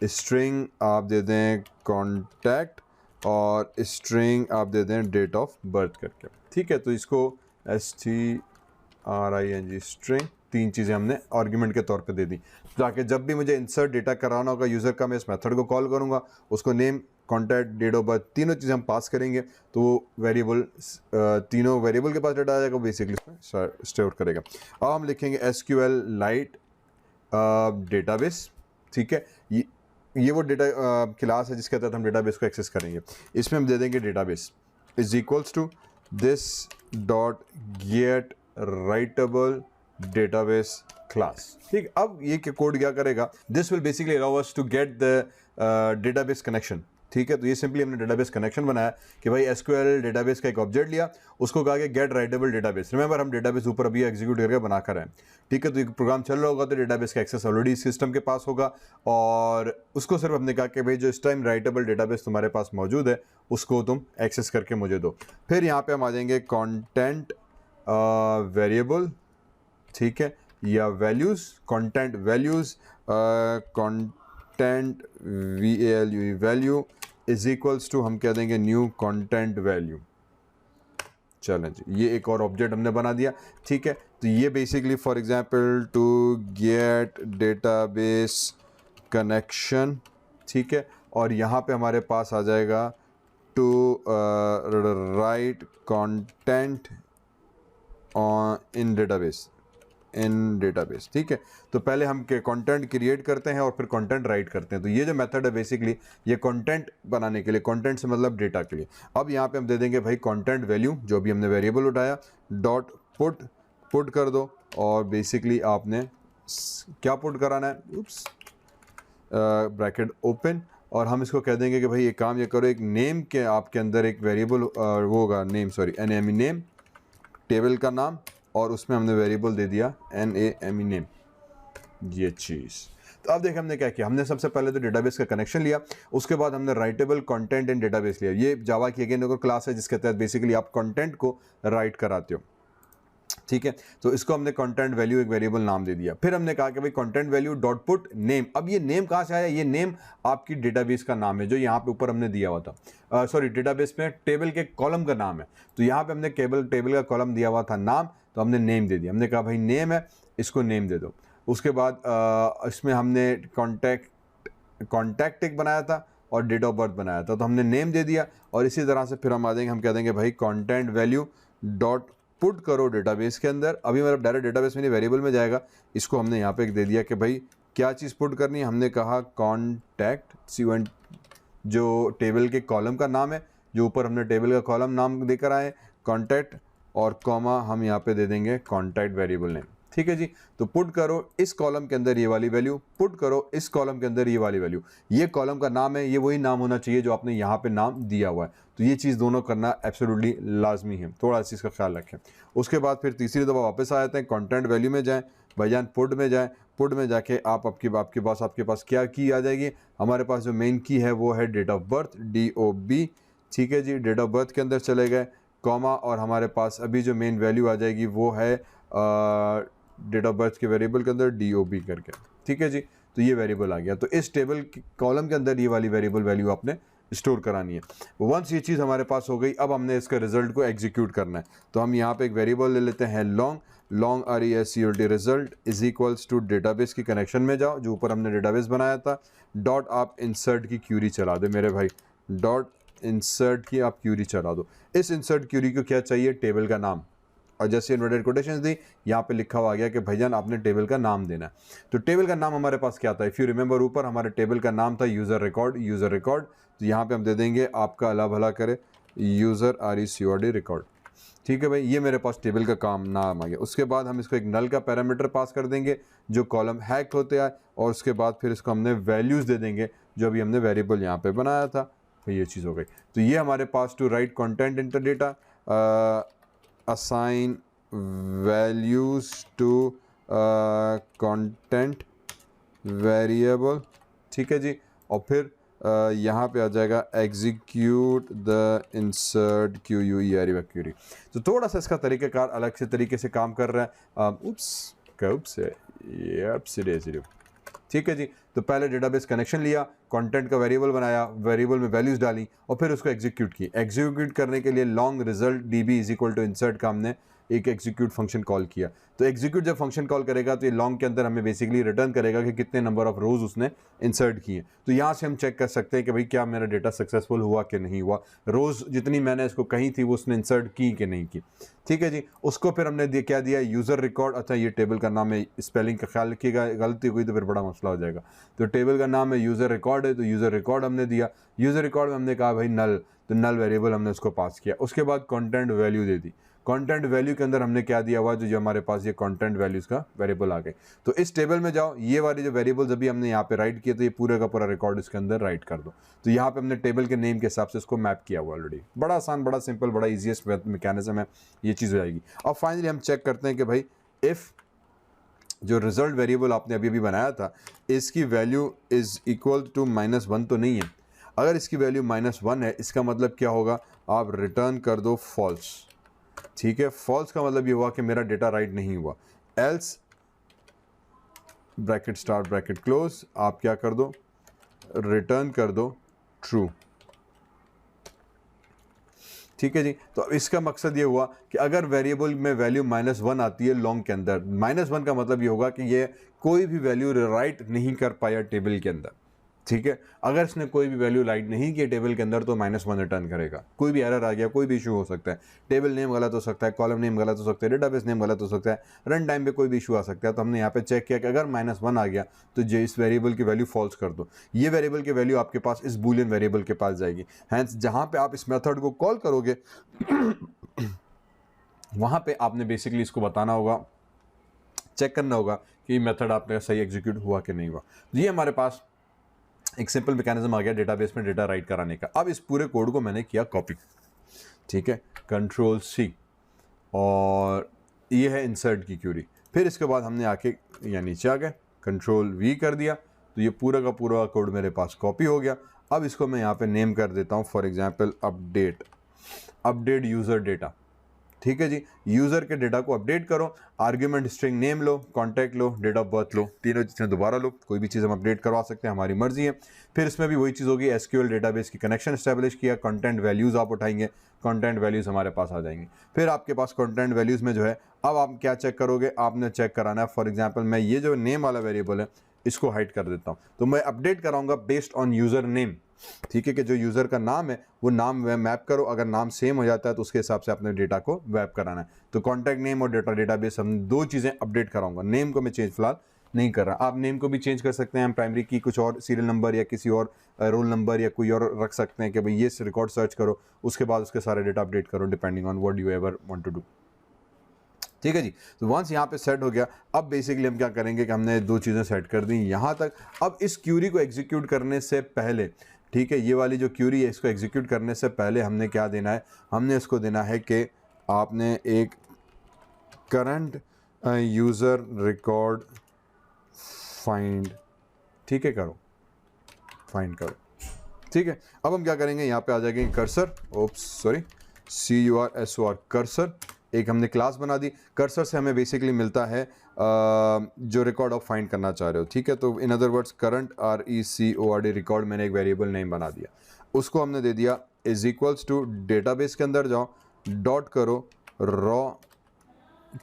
स्ट्रिंग आप दे दें कॉन्टैक्ट, और स्ट्रिंग आप दे दें डेट ऑफ बर्थ करके, ठीक है। तो इसको STRING स्ट्रिंग, 3 चीज़ें हमने आर्गुमेंट के तौर पे दे दी, ताकि जब भी मुझे इंसर्ट डेटा कराना होगा यूज़र का, मैं इस मेथड को कॉल करूँगा, उसको name contact date of birth तीनों चीज़ें हम पास करेंगे, तो वो वेरिएबल तीनों वेरिएबल के पास डेटा आ जाएगा, बेसिकली स्टोर करेगा। अब हम लिखेंगे SQLite डेटाबेस, ठीक है, ये वो डेटा क्लास है जिसके तहत हम डेटाबेस को एक्सेस करेंगे। इसमें हम दे देंगे database is equals to this dot get writable database class. ठीक, अब ये कोड क्या करेगा, this will basically allow us to get the database connection. ठीक है, तो ये सिंपली हमने डेटाबेस कनेक्शन बनाया कि भाई एसक्यूएल डेटाबेस का एक ऑब्जेक्ट लिया, उसको कहा कि गेट राइटेबल डेटाबेस। रिमेंबर हम डेटाबेस ऊपर अभी एग्जीक्यूट करके बना कर हैं। ठीक है, तो एक प्रोग्राम चल रहा होगा तो डेटाबेस का एक्सेस ऑलरेडी सिस्टम के पास होगा, और उसको सिर्फ हमने कहा कि भाई जो इस टाइम राइटेबल डेटाबेस तुम्हारे पास मौजूद है उसको तुम एक्सेस करके मुझे दो। फिर यहाँ पे हम आ जाएंगे कंटेंट वेरिएबल, ठीक है, या values, content values, content value is equals to हम कह देंगे न्यू कंटेंट वैल्यू। चलें जी, ये एक और ऑब्जेक्ट हमने बना दिया। ठीक है, तो ये basically for example to get database connection, ठीक है, और यहाँ पे हमारे पास आ जाएगा to write content in database. ठीक है, तो पहले हम कंटेंट क्रिएट करते हैं और फिर कंटेंट राइट करते हैं। तो ये जो मेथड है बेसिकली ये कंटेंट बनाने के लिए, कंटेंट से मतलब डेटा के लिए। अब यहाँ पे हम दे देंगे भाई कंटेंट वैल्यू, जो भी हमने वेरिएबल उठाया, डॉट पुट कर दो, और बेसिकली आपने क्या पुट कराना है, उप्स, ब्रैकेट ओपन, और हम इसको कह देंगे कि भाई एक काम ये करो, एक नेम के आपके अंदर एक वेरिएबल वो होगा, name, sorry NAME name, table का नाम, और उसमें हमने वेरिएबल दे दिया NAME नेम, ये चीज़। तो अब देखिए हमने क्या किया, हमने सबसे पहले तो डेटाबेस का कनेक्शन लिया, उसके बाद हमने राइटेबल कंटेंट इन डेटाबेस लिया। ये जावा की अगेन एक क्लास है जिसके तहत बेसिकली आप कंटेंट को राइट कराते हो। ठीक है, तो इसको हमने कंटेंट वैल्यू एक वेरिएबल नाम दे दिया। फिर हमने कहा कि भाई content value dot put name. अब ये नेम कहाँ से आया, ये नेम आपकी डेटाबेस का नाम है जो यहाँ पे ऊपर हमने दिया हुआ था, सॉरी डेटाबेस में टेबल के कॉलम का नाम है। तो यहाँ पे हमने टेबल का कॉलम दिया हुआ था नाम, तो हमने नेम दे दिया। हमने कहा भाई नेम है, इसको नेम दे दो। उसके बाद इसमें हमने कॉन्टैक्ट एक बनाया था और डेट ऑफ बर्थ बनाया था, तो हमने नेम दे दिया। और इसी तरह से फिर हम आ जाएंगे, हम कह देंगे भाई कंटेंट वैल्यू डॉट पुट करो डेटाबेस के अंदर। अभी मतलब डायरेक्ट डेटाबेस में नहीं, वेरिएबल में जाएगा। इसको हमने यहाँ पे एक दे दिया कि भाई क्या चीज़ पुट करनी है, हमने कहा कॉन्टैक्ट C1, जो टेबल के कॉलम का नाम है, जो ऊपर हमने टेबल का कॉलम नाम देकर आए, कॉन्टैक्ट, और कॉमा हम यहाँ पे दे देंगे कॉन्टैक्ट वेरिएबल नेम। ठीक है जी, तो पुट करो इस कॉलम के अंदर ये वाली वैल्यू, पुट करो इस कॉलम के अंदर ये वाली वैल्यू। ये कॉलम का नाम है, ये वही नाम होना चाहिए जो आपने यहाँ पे नाम दिया हुआ है। तो ये चीज़ दोनों करना एब्सोल्युटली लाजमी है, थोड़ा इस चीज़ का ख्याल रखें। उसके बाद फिर तीसरी दफ़ा वापस आ जाते हैं, कंटेंट वैल्यू में जाएँ, भाईजान पुट में जाएँ। पुट में जाके आपके पास क्या की आ जाएगी, हमारे पास जो मेन की है वो है डेट ऑफ बर्थ, DOB। ठीक है जी, डेट ऑफ बर्थ के अंदर चले गए, कॉमा, और हमारे पास अभी जो मेन वैल्यू आ जाएगी वो है डेट ऑफ बर्थ के वेरिएबल के अंदर DOB करके। ठीक है जी, तो ये वेरिएबल आ गया। तो इस टेबल कॉलम के अंदर ये वाली वेरिएबल वैल्यू आपने स्टोर करानी है। वंस ये चीज़ हमारे पास हो गई, अब हमने इसका रिजल्ट को एग्जीक्यूट करना है। तो हम यहाँ पे एक वेरिएबल ले लेते हैं long RESULT result is equals to database की कनेक्शन में जाओ, जो ऊपर हमने डेटाबेस बनाया था, डॉट आप इंसर्ट की क्यूरी चला दे मेरे भाई, डॉट इंसर्ट की आप क्यूरी चला दो। इस इंसर्ट क्यूरी को क्या चाहिए, टेबल का नाम, और जैसे इन्वर्टेड कोटेशंस दी, यहाँ पे लिखा हुआ गया कि भाईजान आपने टेबल का नाम देना है। तो टेबल का नाम हमारे पास क्या था, इफ़ यू रिमेंबर ऊपर हमारे टेबल का नाम था यूज़र रिकॉर्ड। तो यहाँ पे हम दे देंगे आपका अल्लाह भला करे यूज़र RECORD रिकॉर्ड। ठीक है भाई, ये मेरे पास टेबल का काम नाम आ गया। उसके बाद हम इसको एक नल का पैरामीटर पास कर देंगे जो कॉलम हैक होते आए, और उसके बाद फिर इसको हमने वैल्यूज़ दे देंगे जो अभी हमने वेरिएबल यहाँ पे बनाया था। तो ये चीज़ हो गई। तो ये हमारे पास to write content enter data, assign values to content variable। ठीक है जी, और फिर यहाँ पे आ जाएगा execute the insert query। तो थोड़ा सा इसका तरीक़ेकार अलग से तरीके से काम कर रहा है। ठीक है जी, तो पहले डेटाबेस कनेक्शन लिया, कंटेंट का वेरिएबल बनाया, वेरिएबल में वैल्यूज़ डाली, और फिर उसको एग्जीक्यूट की। एग्जीक्यूट करने के लिए long result DB is equal to insert का हमने एक एग्जीक्यूट फंक्शन कॉल किया। तो एग्जीक्यूट जब फंक्शन कॉल करेगा तो ये लॉन्ग के अंदर हमें बेसिकली रिटर्न करेगा कि कितने नंबर ऑफ रोज उसने इंसर्ट किए। तो यहाँ से हम चेक कर सकते हैं कि भाई क्या मेरा डेटा सक्सेसफुल हुआ कि नहीं हुआ, रोज जितनी मैंने इसको कही थी वो उसने इंसर्ट की कि नहीं की। ठीक है जी, उसको फिर हमने क्या दिया, यूज़र रिकॉर्ड। अच्छा ये टेबल का नाम है, स्पेलिंग का ख्याल रखिएगा, गलती हुई तो फिर बड़ा मसला हो जाएगा। तो टेबल का नाम है यूज़र रिकॉर्ड है, तो यूज़र रिकॉर्ड हमने दिया। यूज़र रिकॉर्ड में हमने कहा भाई नल, तो नल वेरिएबल हमने उसको पास किया। उसके बाद कंटेंट वैल्यू दे दी। कंटेंट वैल्यू के अंदर हमने क्या दिया हुआ, जो हमारे पास ये कंटेंट वैल्यूज़ का वेरिएबल आ गए। तो इस टेबल में जाओ, ये वाले जो वेरिएबल्स अभी हमने यहाँ पे राइट किए, तो ये पूरे का पूरा रिकॉर्ड इसके अंदर राइट कर दो। तो यहाँ पे हमने टेबल के नेम के हिसाब से इसको मैप किया हुआ ऑलरेडी। बड़ा आसान, बड़ा सिंपल, बड़ा ईजीएस्ट मैकेनिज्म है, ये चीज़ हो जाएगी। अब फाइनली हम चेक करते हैं कि भाई इफ़ जो रिजल्ट वेरिएबल आपने अभी बनाया था, इसकी वैल्यू इज़ इक्वल टू -1 तो नहीं है। अगर इसकी वैल्यू -1 है, इसका मतलब क्या होगा, आप रिटर्न कर दो फॉल्स। ठीक है, फॉल्स का मतलब ये हुआ कि मेरा डेटा राइट नहीं हुआ। Else bracket start bracket close, आप क्या कर दो, रिटर्न कर दो ट्रू। ठीक है जी, तो इसका मकसद ये हुआ कि अगर वेरिएबल में वैल्यू -1 आती है लॉन्ग के अंदर, -1 का मतलब ये होगा कि ये कोई भी वैल्यू राइट नहीं कर पाया टेबल के अंदर। ठीक है, अगर इसने कोई भी वैल्यू राइट नहीं की टेबल के अंदर तो -1 रिटर्न करेगा। कोई भी एरर आ गया, कोई भी इशू हो सकता है, टेबल नेम गलत हो सकता है, कॉलम नेम गलत हो सकता है, डेटाबेस नेम गलत हो सकता है, रन टाइम पे कोई भी इशू आ सकता है। तो हमने यहाँ पे चेक किया कि अगर -1 आ गया तो जो इस वेरिएबल की वैल्यू फॉल्स कर दो। ये वेरिएबल की वैल्यू आपके पास इस बूलियन वेरिएबल के पास जाएगी। हैंस जहाँ पे आप इस मेथड को कॉल करोगे वहाँ पे आपने बेसिकली इसको बताना होगा, चेक करना होगा कि मेथड आपने सही एग्जीक्यूट हुआ कि नहीं हुआ। ये हमारे पास एक सिंपल मैकेनिज्म आ गया डेटाबेस में डेटा राइट कराने का। अब इस पूरे कोड को मैंने किया कॉपी। ठीक है, Ctrl+C, और ये है इंसर्ट की क्यूरी। फिर इसके बाद हमने आके यहाँ नीचे आ गए, Ctrl+V कर दिया, तो ये पूरा का पूरा कोड मेरे पास कॉपी हो गया। अब इसको मैं यहाँ पे नेम कर देता हूँ, for example update user data. ठीक है जी, यूज़र के डेटा को अपडेट करो, आर्ग्यूमेंट स्ट्रिंग नेम लो, कॉन्टैक्ट लो, डेट ऑफ बर्थ लो, तीनों चीज़ें दोबारा लो। कोई भी चीज़ हम अपडेट करवा सकते हैं, हमारी मर्जी है। फिर इसमें भी वही चीज़ होगी, एसक्यूएल डेटाबेस की कनेक्शन एस्टेब्लिश किया, कंटेंट वैल्यूज़ आप उठाएंगे, कंटेंट वैल्यूज़ हमारे पास आ जाएंगे। फिर आपके पास कंटेंट वैल्यूज़ में जो है, अब आप क्या चेक करोगे, आपने चेक कराना है, फॉर एग्जाम्पल मैं ये जो नेम वाला वेरिएबल है इसको हाइड कर देता हूँ। तो मैं अपडेट कराऊंगा बेस्ड ऑन यूज़र नेम। ठीक है, कि जो यूज़र का नाम है वो नाम मैप करो, अगर नाम सेम हो जाता है तो उसके हिसाब से अपने डेटा को मैप कराना है। तो कॉन्टैक्ट नेम और डेटाबेस हम दो चीज़ें अपडेट कराऊंगा। नेम को मैं चेंज फिलहाल नहीं कर रहा, आप नेम को भी चेंज कर सकते हैं, हम प्राइमरी की कुछ और सीरियल नंबर या किसी और रोल नंबर या कोई और रख सकते हैं कि भाई ये रिकॉर्ड सर्च करो, उसके बाद उसके सारे डेटा अपडेट करो depending on what you ever want to do. ठीक है जी, तो वंस यहाँ पे सेट हो गया, अब बेसिकली हम क्या करेंगे कि हमने दो चीज़ें सेट कर दी यहाँ तक। अब इस क्यूरी को एग्जीक्यूट करने से पहले, ठीक है, ये वाली जो क्यूरी है इसको एग्जीक्यूट करने से पहले हमने क्या देना है, हमने इसको देना है कि आपने एक करंट यूज़र रिकॉर्ड फाइंड, ठीक है, करो, फाइंड करो। ठीक है, अब हम क्या करेंगे, यहाँ पे आ जाएंगे cursor, oops sorry, CURSOR cursor, एक हमने क्लास बना दी। कर्सर से हमें बेसिकली मिलता है जो रिकॉर्ड आप फाइंड करना चाह रहे हो। ठीक है, तो in other words current RECORD record मैंने एक वेरिएबल नेम बना दिया, उसको हमने दे दिया इज इक्वल्स टू, डेटाबेस के अंदर जाओ, डॉट करो रॉ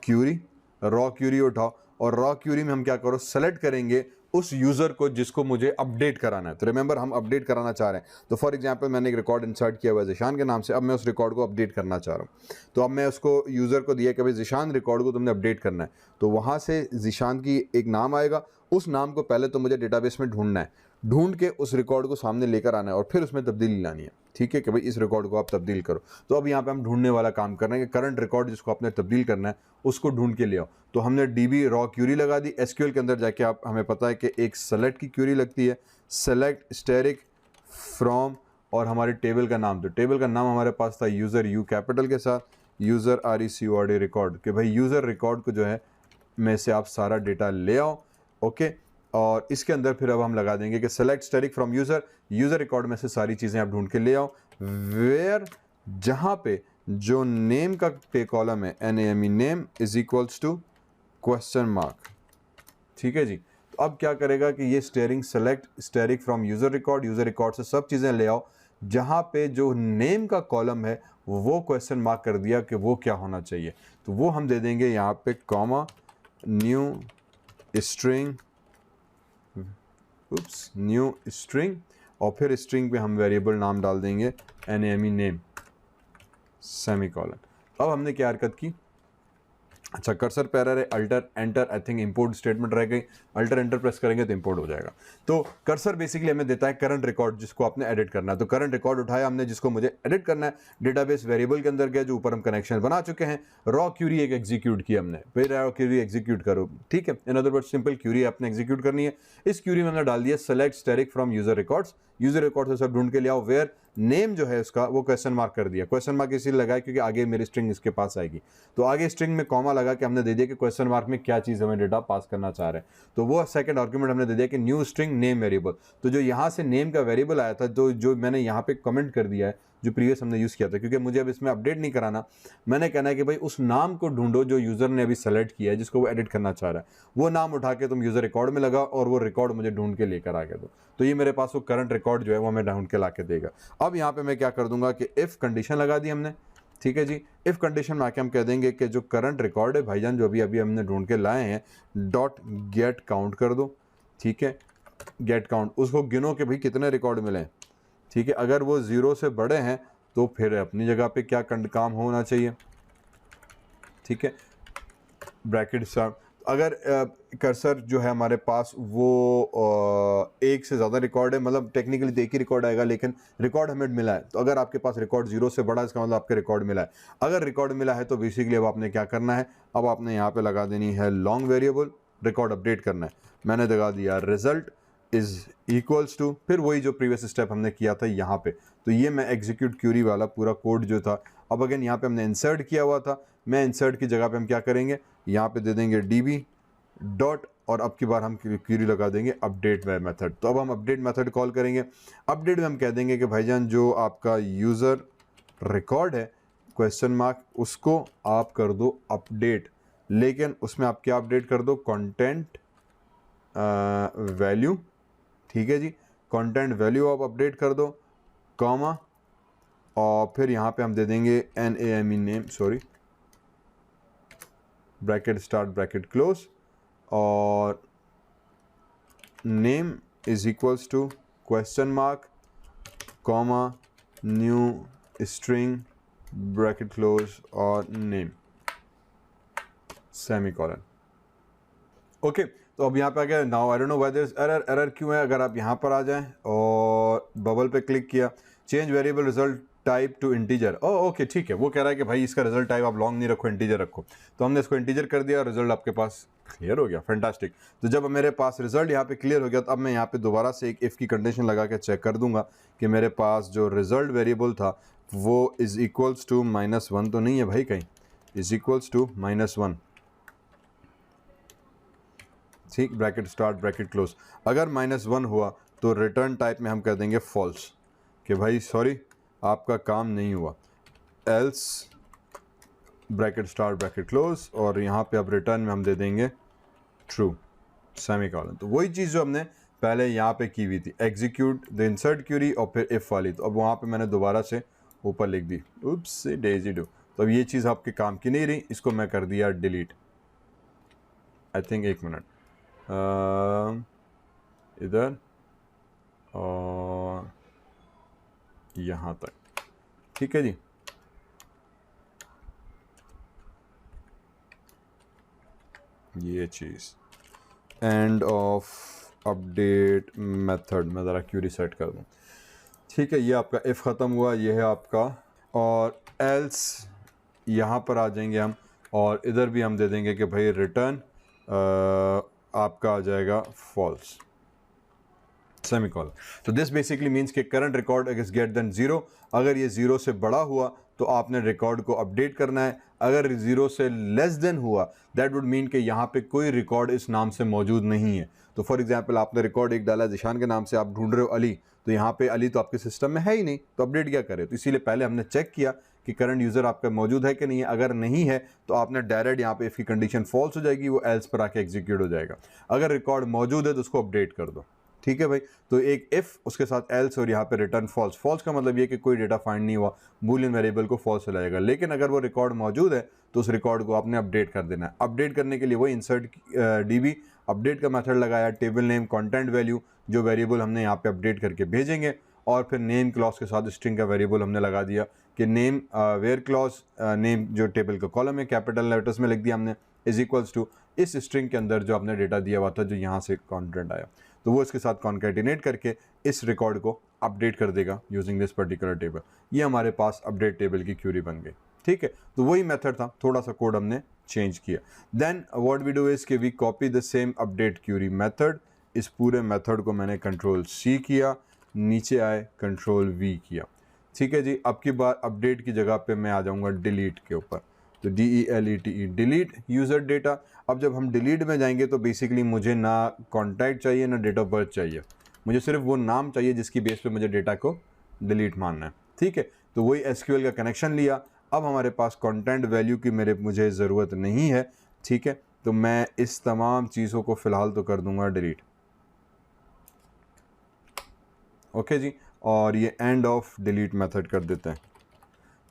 क्यूरी उठाओ, और रॉ क्यूरी में हम क्या करो, सेलेक्ट करेंगे उस यूज़र को जिसको मुझे अपडेट कराना है। तो रिमेंबर हम अपडेट कराना चाह रहे हैं, तो फॉर एग्जांपल मैंने एक रिकॉर्ड इंसर्ट किया हुआ है ज़िशान के नाम से, अब मैं उस रिकॉर्ड को अपडेट करना चाह रहा हूँ। तो अब मैं उसको यूज़र को दिया कि भाई ज़िशान रिकॉर्ड को तुमने अपडेट करना है, तो वहाँ से ज़िशान की एक नाम आएगा, उस नाम को पहले तो मुझे डेटाबेस में ढूंढना है, ढूंढ के उस रिकॉर्ड को सामने लेकर आना है और फिर उसमें तब्दीली लानी है। ठीक है, कि भाई इस रिकॉर्ड को आप तब्दील करो। तो अब यहाँ पे हम ढूंढने वाला काम कर रहे हैं कि करंट रिकॉर्ड जिसको आपने तब्दील करना है उसको ढूंढ के ले आओ। तो हमने DB रॉ क्यूरी लगा दी। SQL के अंदर जाके आप, हमें पता है कि एक सेलेक्ट की क्यूरी लगती है, सेलेक्ट स्टेरिक फ्रॉम और हमारे टेबल का नाम, तो टेबल का नाम हमारे पास था यूज़र U कैपिटल के साथ, यूज़र RECORD रिकॉर्ड, कि भाई यूज़र रिकॉर्ड को जो है में से आप सारा डेटा ले आओ। ओके, और इसके अंदर फिर अब हम लगा देंगे कि select asterisk from user record में से सारी चीज़ें आप ढूंढ के ले आओ, वेयर जहाँ पे जो नेम का पे कॉलम है NAME name is equals to question mark. ठीक है जी, तो अब क्या करेगा कि ये string select asterisk from user record से सब चीज़ें ले आओ, जहाँ पे जो नेम का कॉलम है वो क्वेश्चन मार्क कर दिया कि वो क्या होना चाहिए, तो वो हम दे देंगे यहाँ पे comma new string, new string, और फिर स्ट्रिंग पे हम वेरिएबल नाम डाल देंगे NAME नेम सेमीकोलन। अब हमने क्या हरकत की, अच्छा कर्सर पे एरर है, alter enter, I think import statement रह गई, अल्टर एंटर प्रेस करेंगे तो इंपोर्ट हो जाएगा। तो कर्सर बेसिकली हमें देता है करंट रिकॉर्ड जिसको आपने एडिट करना है, तो करंट रिकॉर्ड उठाया हमने जिसको मुझे एडिट करना है, डेटाबेस वेरिएबल के अंदर गया जो ऊपर हम कनेक्शन बना चुके हैं, रॉ क्यूरी एक एग्जीक्यूट की हमने, फिर रॉ क्यूरी एग्जीक्यूट करो, ठीक है, in other word simple query आपने एग्जीक्यूट करनी है। इस क्यूरी में हमने डाल दिया select static from user records, user record से सब ढूंढ के ले आओ, वेयर नेम जो है उसका वो क्वेश्चन मार्क कर दिया, क्वेश्चन मार्क इसलिए लगाया क्योंकि आगे मेरी स्ट्रिंग इसके पास आएगी, तो आगे स्ट्रिंग में कॉमा लगा के हमने दे दिया कि क्वेश्चन मार्क में क्या चीज़ हमें डेटा पास करना चाह रहे हैं, तो वो सेकंड आर्गुमेंट हमने दे दिया कि न्यू स्ट्रिंग नेम वेरिएबल। तो जो यहाँ से नेम का वेरिएबल आया था, जो मैंने यहाँ पे कमेंट कर दिया है जो प्रीवियस हमने यूज़ किया था, क्योंकि मुझे अब इसमें अपडेट नहीं कराना, मैंने कहना है कि भाई उस नाम को ढूंढो जो यूज़र ने अभी सेलेक्ट किया है जिसको वो एडिट करना चाह रहा है, वो नाम उठा के तुम यूज़र रिकॉर्ड में लगा और वो रिकॉर्ड मुझे ढूंढ के लेकर आ गया। तो ये मेरे पास वो करंट रिकॉर्ड जो है वो हमें ढूंढ के ला के देगा। अब यहाँ पे मैं क्या कर दूंगा कि इफ़ कंडीशन लगा दी हमने, ठीक है जी, इफ़ कंडीशन में आके हम कह देंगे कि जो करंट रिकॉर्ड है भाईजान जो अभी हमने ढूंढ के लाए हैं, डॉट गेट काउंट कर दो, ठीक है, गेट काउंट, उसको गिनो कि भाई कितने रिकॉर्ड मिले, ठीक है, अगर वो 0 से बड़े हैं तो फिर अपनी जगह पे क्या काम होना चाहिए, ठीक है, ब्रैकेट स्टार, अगर कर्सर जो है हमारे पास वो एक से ज़्यादा रिकॉर्ड है, मतलब टेक्निकली तो एक ही रिकॉर्ड आएगा लेकिन रिकॉर्ड हमें मिला है, तो अगर आपके पास रिकॉर्ड 0 से बड़ा है इसका मतलब आपके रिकॉर्ड मिला है। अगर रिकॉर्ड मिला है तो बेसिकली अब आपने क्या करना है, अब आपने यहाँ पे लगा देनी है लॉन्ग वेरिएबल, रिकॉर्ड अपडेट करना है, मैंने लगा दिया रिजल्ट इज इक्वल्स टू, फिर वही जो प्रीवियस स्टेप हमने किया था यहाँ पे, तो ये मैं एग्जीक्यूट क्यूरी वाला पूरा कोड जो था, अब अगेन यहाँ पे हमने इंसर्ट किया हुआ था, मैं इंसर्ट की जगह पे हम क्या करेंगे, यहाँ पे दे देंगे db डॉट, और अब की बार हम क्यूरी लगा देंगे अपडेट मेथड। तो अब हम अपडेट मेथड कॉल करेंगे, अपडेट में हम कह देंगे कि भाईजान जो आपका यूज़र रिकॉर्ड है क्वेश्चन मार्क उसको आप कर दो अपडेट, लेकिन उसमें आप क्या अपडेट कर दो, कंटेंट वैल्यू, ठीक है जी, कंटेंट वैल्यू आप अपडेट कर दो, कॉमा, और फिर यहाँ पे हम दे देंगे NAME name, sorry, bracket start bracket close, और name is equals to question mark comma new string bracket close और नेम सेमीकोलन। ओके, तो अब यहाँ पे आ गया, now I don't know whether is error, error क्यों है, अगर आप यहाँ पर आ जाएं और बबल पे क्लिक किया, change variable result type two integer, okay ठीक है, वो कह रहा है कि भाई इसका रिजल्ट टाइप आप लॉन्ग नहीं रखो, इंटीजर रखो, तो हमने इसको इंटीजर कर दिया, रिजल्ट आपके पास क्लियर हो गया, फैंटास्टिक। तो जब मेरे पास रिजल्ट यहाँ पे क्लियर हो गया तो अब मैं यहाँ पे दोबारा से एक इफ़ की कंडीशन लगा के चेक कर दूंगा कि मेरे पास जो रिजल्ट वेरिएबल था वो इज इक्वल्स टू -1 तो नहीं है भाई कहीं, इज इक्वल्स टू -1, ठीक, ब्रैकेट स्टार्ट ब्रैकेट क्लोज, अगर -1 हुआ तो रिटर्न टाइप में हम कर देंगे फॉल्स, कि भाई सॉरी आपका काम नहीं हुआ, else bracket start bracket close, और यहाँ पे अब रिटर्न में हम दे देंगे ट्रू सेमीकोलन। तो वही चीज़ जो हमने पहले यहाँ पे की हुई थी, एग्जीक्यूट द इंसर्ट क्यूरी और फिर इफ़ वाली, तो अब वहाँ पे मैंने दोबारा से ऊपर लिख दी, उप्स से डेजी डू, तो अब ये चीज़ आपके काम की नहीं रही, इसको मैं कर दिया डिलीट, आई थिंक 1 मिनट, इधर और यहाँ तक, ठीक है जी, ये चीज़ एंड ऑफ अपडेट मेथड, मैं ज़रा क्यूरी सेट कर दूँ, ठीक है, ये आपका इफ़ ख़त्म हुआ, ये है आपका, और एल्स यहाँ पर आ जाएंगे हम, और इधर भी हम दे देंगे कि भाई रिटर्न आपका आ जाएगा फॉल्स सेमीकोलन। तो दिस बेसिकली मीन्स कि current record is greater than 0, अगर ये 0 से बड़ा हुआ तो आपने रिकॉर्ड को अपडेट करना है, अगर 0 से लेस देन हुआ दैट वुड मीन कि यहाँ पे कोई रिकॉर्ड इस नाम से मौजूद नहीं है। तो फॉर एग्जांपल आपने रिकॉर्ड एक डाला जिशान के नाम से, आप ढूंढ रहे हो अली, तो यहाँ पे अली तो आपके सिस्टम में है ही नहीं, तो अपडेट क्या करें, तो इसीलिए पहले हमने चेक किया कि करंट यूज़र आपका मौजूद है कि नहीं है, अगर नहीं है तो आपने डायरेक्ट यहाँ पे इफ़ की कंडीशन फॉल्स हो जाएगी, वो एल्स पर आके एग्जीक्यूट हो जाएगा, अगर रिकॉर्ड मौजूद है तो उसको अपडेट कर दो। ठीक है भाई। तो एक इफ़ उसके साथ एल्स और यहाँ पे रिटर्न फॉल्स। फॉल्स का मतलब ये कि कोई डेटा फाइंड नहीं हुआ, बूलियन वेरिएबल को फॉल्स हो जाएगा। लेकिन अगर वो रिकॉर्ड मौजूद है तो उस रिकॉर्ड को आपने अपडेट कर देना है। अपडेट करने के लिए वही इंसर्ट डीबी अपडेट का मेथड लगाया, टेबल नेम कंटेंट वैल्यू जो वेरिएबल हमने यहाँ पे अपडेट करके भेजेंगे, और फिर नेम क्लॉज के साथ स्ट्रिंग का वेरिएबल हमने लगा दिया कि नेम वेयर क्लॉज नेम जो टेबल का कॉलम है कैपिटल लेटर्स में लिख दिया हमने, इज इक्वल्स टू इस स्ट्रिंग के अंदर जो आपने डेटा दिया हुआ था जो यहाँ से कंटेंट आया, तो वो इसके साथ कॉन्केटिनेट करके इस रिकॉर्ड को अपडेट कर देगा यूजिंग दिस पर्टिकुलर टेबल। ये हमारे पास अपडेट टेबल की क्यूरी बन गई। ठीक है, तो वही मेथड था, थोड़ा सा कोड हमने चेंज किया। Then what we do is कि we copy the same update query method. इस पूरे मेथड को मैंने कंट्रोल सी किया, नीचे आए कंट्रोल वी किया। ठीक है जी, अब की बार अपडेट की जगह पे मैं आ जाऊंगा डिलीट के ऊपर, तो DELETE डिलीट यूज़र डेटा। अब जब हम डिलीट में जाएंगे तो बेसिकली मुझे ना कॉन्टैक्ट चाहिए ना डेट ऑफ बर्थ चाहिए, मुझे सिर्फ वो नाम चाहिए जिसकी बेस पे मुझे डेटा को डिलीट मानना है। ठीक है, तो वही SQL का कनेक्शन लिया। अब हमारे पास कंटेंट वैल्यू की मुझे ज़रूरत नहीं है। ठीक है, तो मैं इस तमाम चीज़ों को फ़िलहाल तो कर दूंगा डिलीट। ओके जी, और ये एंड ऑफ डिलीट मेथड कर देते हैं।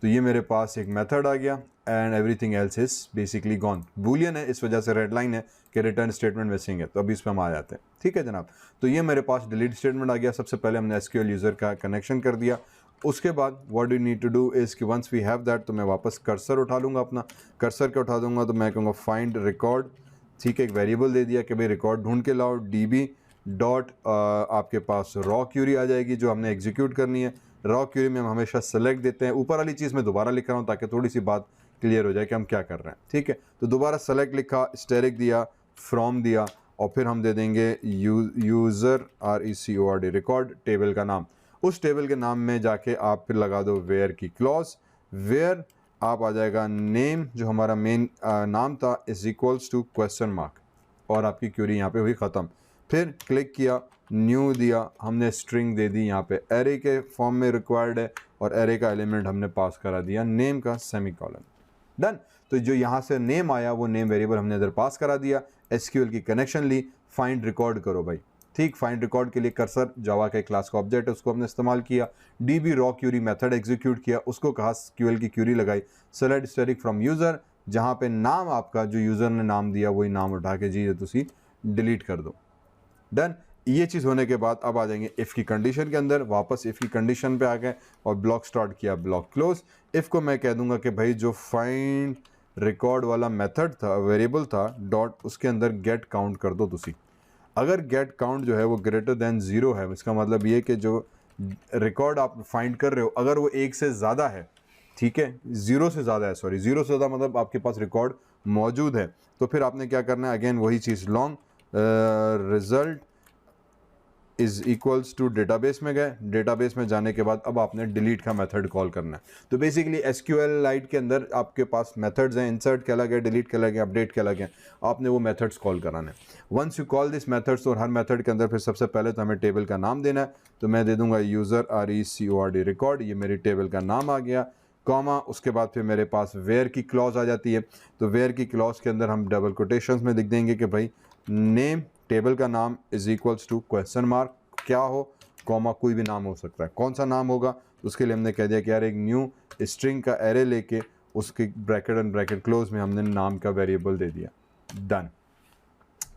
तो ये मेरे पास एक मेथड आ गया and everything else is basically gone. Boolean है, इस वजह से रेड लाइन है कि रिटर्न स्टेटमेंट मिसिंग है, तो अभी इस पर हम आ जाते हैं। ठीक है जनाब, तो ये मेरे पास डिलीट स्टेटमेंट आ गया। सबसे पहले हमने SQL यूज़र का कनेक्शन कर दिया। उसके बाद what you need to do is कि वंस वी हैव दैट, तो मैं वापस कर्सर उठा लूँगा, अपना कर्सर के उठा दूँगा, तो मैं कहूँगा फाइंड रिकॉर्ड। ठीक है, एक वेरिएबल दे दिया कि भाई रिकॉर्ड ढूंढ के लाओ, DB डॉट आपके पास रॉ क्यूरी आ जाएगी जो हमने एग्जीक्यूट करनी है। रॉ क्यूरी में हम हमेशा सेलेक्ट देते हैं। ऊपर वाली चीज़ मैं दोबारा लिख रहा हूँ ताकि थोड़ी सी बात क्लियर हो जाए कि हम क्या कर रहे हैं। ठीक है, तो दोबारा सेलेक्ट लिखा, स्टेरिक दिया, फ्रॉम दिया, और फिर हम दे देंगे यूज़र RECORD रिकॉर्ड टेबल का नाम। उस टेबल के नाम में जाके आप फिर लगा दो वेयर की क्लॉज। वेयर आप आ जाएगा नेम जो हमारा मेन नाम था is equals to question mark, और आपकी क्यूरी यहाँ पे हुई ख़त्म। फिर क्लिक किया, न्यू दिया, हमने स्ट्रिंग दे दी, यहाँ पे एरे के फॉर्म में रिक्वायर्ड है, और एरे का एलिमेंट हमने पास करा दिया नेम का सेमीकोलन। डन। तो जो यहाँ से नेम आया वो नेम वेरिएबल हमने इधर पास करा दिया। SQL की कनेक्शन ली, फाइंड रिकॉर्ड करो भाई। ठीक, फाइंड रिकॉर्ड के लिए कर्सर जावा के क्लास का ऑब्जेक्ट है, उसको हमने इस्तेमाल किया। DB raw query method execute किया, उसको कहा SQL की क्यूरी लगाई, सेलेक्ट स्टेरिक फ्रॉम यूज़र, जहाँ पे नाम आपका जो यूज़र ने नाम दिया वही नाम उठा के जी तुसी डिलीट कर दो। डन। ये चीज़ होने के बाद अब आ जाएंगे इफ़ की कंडीशन के अंदर, वापस इफ़ की कंडीशन पे आ गए और ब्लॉक स्टार्ट किया, ब्लॉक क्लोज। इफ़ को मैं कह दूंगा कि भाई जो फाइंड रिकॉर्ड वाला मेथड था, वेरिएबल था डॉट, उसके अंदर गेट काउंट कर दो तुसी। अगर गेट काउंट जो है वो ग्रेटर देन 0 है, इसका मतलब ये कि जो रिकॉर्ड आप फाइंड कर रहे हो अगर वो 1 से ज़्यादा है, ठीक है, 0 से ज़्यादा है, सॉरी 0 से ज़्यादा मतलब आपके पास रिकॉर्ड मौजूद है, तो फिर आपने क्या करना है, अगेन वही चीज़, long result is equals to database में गए। डेटाबेस में जाने के बाद अब आपने डिलीट का मेथड कॉल करना है। तो बेसिकली SQLite के अंदर आपके पास मेथड्स हैं, इंसर्ट के अलग है, डिलीट के अलग है, अपडेट के अलग है, आपने वो मेथड्स कॉल कराने हैं। Once you call this methods, और हर मेथड के अंदर फिर सबसे पहले तो हमें टेबल का नाम देना है, तो मैं दे दूंगा यूज़र RECORD रिकॉर्ड, ये मेरी टेबल का नाम आ गया, कॉमा, उसके बाद फिर मेरे पास वेयर की क्लॉज आ जाती है। तो वेयर की क्लॉज के अंदर हम डबल कोटेशंस में लिख देंगे कि भाई नेम टेबल का नाम is equals to question mark, क्या हो, कॉमा, कोई भी नाम हो सकता है, कौन सा नाम होगा, उसके लिए हमने कह दिया कि यार एक न्यू स्ट्रिंग का एरे लेके उसके ब्रैकेट एंड ब्रैकेट क्लोज में हमने नाम का वेरिएबल दे दिया। डन।